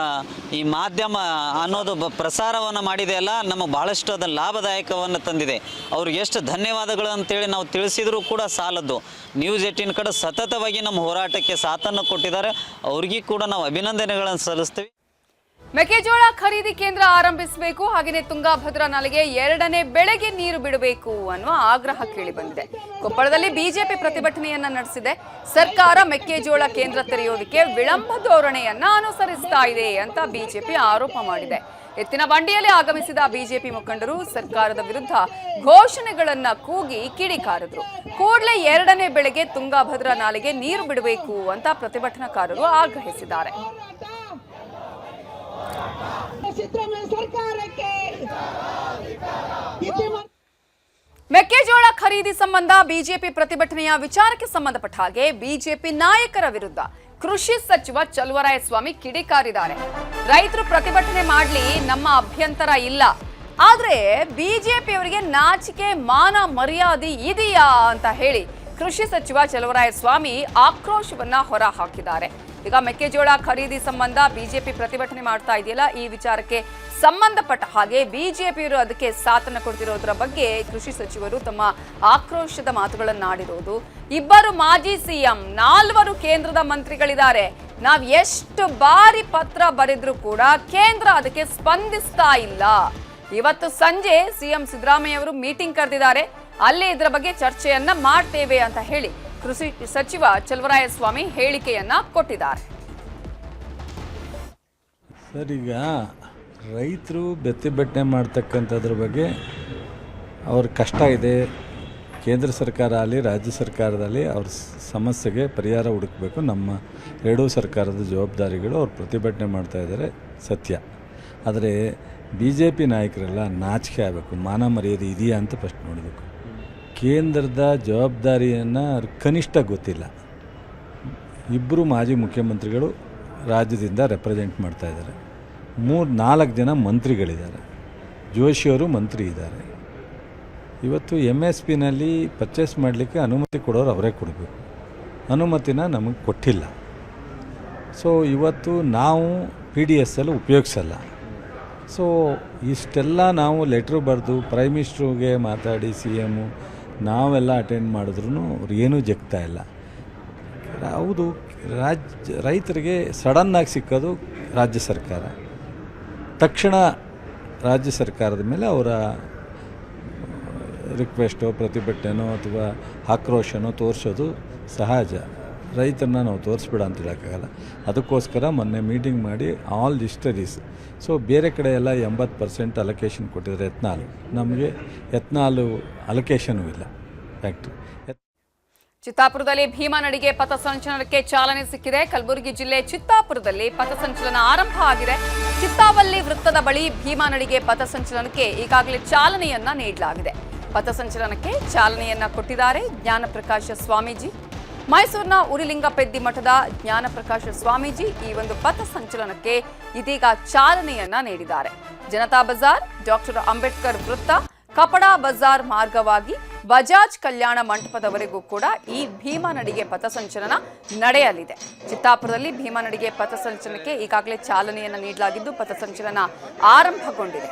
ಈ ಮಾಧ್ಯಮ ಅನ್ನೋದು ಪ್ರಸಾರವನ್ನು ಮಾಡಿದೆ ಅಲ್ಲ, ನಮಗೆ ಭಾಳಷ್ಟು ಅದನ್ನು ಲಾಭದಾಯಕವನ್ನು ತಂದಿದೆ. ಅವ್ರಿಗೆ ಎಷ್ಟು ಧನ್ಯವಾದಗಳು ಅಂತೇಳಿ ನಾವು ತಿಳಿಸಿದರೂ ಕೂಡ ಸಾಲದ್ದು. ನ್ಯೂಸ್ 18 ಕಡೆ ಸತತವಾಗಿ ನಮ್ಮ ಹೋರಾಟಕ್ಕೆ ಸಾಥನ್ನು ಕೊಟ್ಟಿದ್ದಾರೆ. ಅವ್ರಿಗೂ ಕೂಡ ನಾವು ಅಭಿನಂದನೆಗಳನ್ನು ಸಲ್ಲಿಸ್ತೀವಿ. ಮೆಕ್ಕೆಜೋಳ ಖರೀದಿ ಕೇಂದ್ರ ಆರಂಭಿಸಬೇಕು, ಹಾಗೆಯೇ ತುಂಗಭದ್ರಾ ನಾಲೆಗೆ 2ನೇ ಬೆಳೆಗೆ ನೀರು ಬಿಡಬೇಕು ಅನ್ನುವ ಆಗ್ರಹ ಕೇಳಿ ಬಂದಿದೆ. ಕೊಪ್ಪಳದಲ್ಲಿ ಬಿಜೆಪಿ ಪ್ರತಿಭಟನೆಯನ್ನ ನಡೆಸಿದೆ. ಸರ್ಕಾರ ಮೆಕ್ಕೆಜೋಳ ಕೇಂದ್ರ ತೆರೆಯೋದಕ್ಕೆ ವಿಳಂಬ ಧೋರಣೆಯನ್ನ ಅನುಸರಿಸ್ತಾ ಇದೆ ಅಂತ ಬಿಜೆಪಿ ಆರೋಪ ಮಾಡಿದೆ. ಎತ್ತಿನ ಬಂಡಿಯಲ್ಲಿ ಆಗಮಿಸಿದ ಬಿಜೆಪಿ ಮುಖಂಡರು ಸರ್ಕಾರದ ವಿರುದ್ಧ ಘೋಷಣೆಗಳನ್ನ ಕೂಗಿ ಕಿಡಿಕಾರಿದ್ರು. ಕೂಡಲೇ 2ನೇ ಬೆಳೆಗೆ ತುಂಗಭದ್ರಾ ನಾಲೆಗೆ ನೀರು ಬಿಡಬೇಕು ಅಂತ ಪ್ರತಿಭಟನಾಕಾರರು ಆಗ್ರಹಿಸಿದ್ದಾರೆ. ಮೆಕ್ಕೆಜೋಳ ಖರೀದಿ ಸಂಬಂಧ ಬಿಜೆಪಿ ಪ್ರತಿಭಟನೆಯ ವಿಚಾರಕ್ಕೆ ಸಂಬಂಧಪಟ್ಟ ಹಾಗೆ ಬಿಜೆಪಿ ನಾಯಕರ ವಿರುದ್ಧ ಕೃಷಿ ಸಚಿವ ಚಲುವರಾಯಸ್ವಾಮಿ ಕಿಡಿಕಾರಿದ್ದಾರೆ. ರೈತರು ಪ್ರತಿಭಟನೆ ಮಾಡಲಿ, ನಮ್ಮ ಅಭ್ಯಂತರ ಇಲ್ಲ, ಆದ್ರೆ ಬಿಜೆಪಿಯವರಿಗೆ ನಾಚಿಕೆ ಮಾನ ಮರ್ಯಾದೆ ಇದೆಯಾ ಅಂತ ಹೇಳಿ ಕೃಷಿ ಸಚಿವ ಚಲುವರಾಯಸ್ವಾಮಿ ಆಕ್ರೋಶವನ್ನ ಹೊರ ಹಾಕಿದ್ದಾರೆ. ಈಗ ಮೆಕ್ಕೆಜೋಳ ಖರೀದಿ ಸಂಬಂಧ ಬಿಜೆಪಿ ಪ್ರತಿಭಟನೆ ಮಾಡ್ತಾ ಇದೆಯಲ್ಲ, ಈ ವಿಚಾರಕ್ಕೆ ಸಂಬಂಧಪಟ್ಟ ಹಾಗೆ ಬಿಜೆಪಿಯವರು ಅದಕ್ಕೆ ಸಾಥನ್ನ ಕೊಡ್ತಿರೋದ್ರ ಬಗ್ಗೆ ಕೃಷಿ ಸಚಿವರು ತಮ್ಮ ಆಕ್ರೋಶದ ಮಾತುಗಳನ್ನಾಡಿರೋದು. 2 ಮಾಜಿ ಸಿಎಂ, 4 ಕೇಂದ್ರದ ಮಂತ್ರಿಗಳಿದ್ದಾರೆ. ನಾವ್ ಎಷ್ಟು ಬಾರಿ ಪತ್ರ ಬರೆದ್ರೂ ಕೂಡ ಕೇಂದ್ರ ಅದಕ್ಕೆ ಸ್ಪಂದಿಸ್ತಾ ಇಲ್ಲ. ಇವತ್ತು ಸಂಜೆ ಸಿಎಂ ಸಿದ್ದರಾಮಯ್ಯ ಅವರು ಮೀಟಿಂಗ್ ಕರೆದಿದ್ದಾರೆ, ಅಲ್ಲಿ ಇದರ ಬಗ್ಗೆ ಚರ್ಚೆಯನ್ನ ಮಾಡ್ತೇವೆ ಅಂತ ಹೇಳಿ ಕೃಷಿ ಸಚಿವ ಚಲುವರಾಯಸ್ವಾಮಿ ಹೇಳಿಕೆಯನ್ನ ಕೊಟ್ಟಿದ್ದಾರೆ. ಸರ್, ಈಗ ರೈತರು ಪ್ರತಿಭಟನೆ ಮಾಡ್ತಕ್ಕಂಥದ್ರ ಬಗ್ಗೆ ಅವ್ರ ಕಷ್ಟ ಇದೆ. ಕೇಂದ್ರ ಸರ್ಕಾರ ಆಗಲಿ ರಾಜ್ಯ ಸರ್ಕಾರದಲ್ಲಿ ಅವ್ರ ಸಮಸ್ಯೆಗೆ ಪರಿಹಾರ ಹುಡುಕಬೇಕು. ನಮ್ಮ ಎರಡೂ ಸರ್ಕಾರದ ಜವಾಬ್ದಾರಿಗಳು ಅವ್ರು ಪ್ರತಿಭಟನೆ ಮಾಡ್ತಾ ಇದ್ದಾರೆ, ಸತ್ಯ. ಆದರೆ ಬಿ ಜೆ ಪಿ ನಾಯಕರೆಲ್ಲ ನಾಚಿಕೆ ಆಗಬೇಕು, ಮಾನ ಮರ್ಯಾದೆ ಇದೆಯಾ ಅಂತ ಫಸ್ಟ್ ನೋಡಬೇಕು. ಕೇಂದ್ರದ ಜವಾಬ್ದಾರಿಯನ್ನು ಕನಿಷ್ಠ ಗೊತ್ತಿಲ್ಲ. 2 ಮಾಜಿ ಮುಖ್ಯಮಂತ್ರಿಗಳು ರಾಜ್ಯದಿಂದ ರೆಪ್ರೆಸೆಂಟ್ ಮಾಡ್ತಾಯಿದ್ದಾರೆ. 3-4 ಜನ ಮಂತ್ರಿಗಳಿದ್ದಾರೆ. ಜೋಶಿಯವರು ಮಂತ್ರಿ ಇದ್ದಾರೆ. ಇವತ್ತು MSPನಲ್ಲಿ ಪರ್ಚೇಸ್ ಮಾಡಲಿಕ್ಕೆ ಅನುಮತಿ ಕೊಡೋರು ಅವರೇ ಕೊಡಬೇಕು. ಅನುಮತಿನ ನಮಗೆ ಕೊಟ್ಟಿಲ್ಲ. ಸೊ ಇವತ್ತು ನಾವು PDSಲ್ಲಿ ಉಪಯೋಗಿಸಲ್ಲ. ಸೊ ಇಷ್ಟೆಲ್ಲ ನಾವು ಲೆಟ್ರು ಬರೆದು ಪ್ರೈಮ್ ಮಿನಿಸ್ಟ್ರಿಗೆ ಮಾತಾಡಿ CM ನಾವೆಲ್ಲ ಅಟೆಂಡ್ ಮಾಡಿದ್ರೂ ಅವ್ರು ಏನೂ ಜಗ್ತಾ ಇಲ್ಲ. ಹೌದು, ರೈತರಿಗೆ ಸಡನ್ನಾಗಿ ಸಿಕ್ಕೋದು ರಾಜ್ಯ ಸರ್ಕಾರ. ತಕ್ಷಣ ರಾಜ್ಯ ಸರ್ಕಾರದ ಮೇಲೆ ಅವರ ರಿಕ್ವೆಸ್ಟೋ ಪ್ರತಿಭಟನೆನೋ ಅಥವಾ ಆಕ್ರೋಶನೋ ತೋರಿಸೋದು ಸಹಜ. ರೈತರನ್ನ ನಾವು ತೋರಿಸ್ಬೇಡ ಅಂತ ಹೇಳೋಕ್ಕಾಗಲ್ಲ. ಅದಕ್ಕೋಸ್ಕರ ಮೊನ್ನೆ ಮೀಟಿಂಗ್ ಮಾಡಿ ಆಲ್ ಹಿಸ್ಟರೀಸ್. ಸೊ ಬೇರೆ ಕಡೆ ಎಲ್ಲ 80% ಅಲೊಕೇಶನ್ ಕೊಟ್ಟಿದ್ದಾರೆ ಎತ್ನಾಲ್. ನಮಗೆ ಎತ್ನಾಲ್ ಅಲೊಕೇಶನೂ ಇಲ್ಲ ಫ್ಯಾಕ್ಟ್ರಿ. ಚಿತ್ತಾಪುರದಲ್ಲಿ ಭೀಮಾ ನಡಿಗೆ ಪಥಸಂಚಲನಕ್ಕೆ ಚಾಲನೆ ಸಿಕ್ಕಿದೆ. ಕಲಬುರಗಿ ಜಿಲ್ಲೆ ಚಿತ್ತಾಪುರದಲ್ಲಿ ಪಥಸಂಚಲನ ಆರಂಭ ಆಗಿದೆ. ಚಿತ್ತಾವಲ್ಲಿ ವೃತ್ತದ ಬಳಿ ಭೀಮಾ ನಡಿಗೆ ಪಥಸಂಚಲನಕ್ಕೆ ಈಗಾಗಲೇ ಚಾಲನೆಯನ್ನ ನೀಡಲಾಗಿದೆ. ಪಥಸಂಚಲನಕ್ಕೆ ಚಾಲನೆಯನ್ನ ಕೊಟ್ಟಿದ್ದಾರೆ ಜ್ಞಾನಪ್ರಕಾಶ ಸ್ವಾಮೀಜಿ. ಮೈಸೂರಿನ ಉರಿಲಿಂಗಪೆದ್ದಿ ಮಠದ ಜ್ಞಾನಪ್ರಕಾಶ ಸ್ವಾಮೀಜಿ ಈ ಒಂದು ಪಥಸಂಚಲನಕ್ಕೆ ಇದೀಗ ಚಾಲನೆಯನ್ನ ನೀಡಿದ್ದಾರೆ. ಜನತಾ ಬಜಾರ್, ಡಾಕ್ಟರ್ ಅಂಬೇಡ್ಕರ್ ವೃತ್ತ, ಕಪಡಾ ಬಜಾರ್ ಮಾರ್ಗವಾಗಿ ಬಜಾಜ್ ಕಲ್ಯಾಣ ಮಂಟಪದವರೆಗೂ ಕೂಡ ಈ ಭೀಮಾ ನಡಿಗೆ ಪಥಸಂಚಲನ ನಡೆಯಲಿದೆ. ಚಿತ್ತಾಪುರದಲ್ಲಿ ಭೀಮಾ ನಡಿಗೆ ಪಥಸಂಚಲನಕ್ಕೆ ಈಗಾಗಲೇ ಚಾಲನೆಯನ್ನ ನೀಡಲಾಗಿದ್ದು ಪಥಸಂಚಲನ ಆರಂಭಗೊಂಡಿದೆ.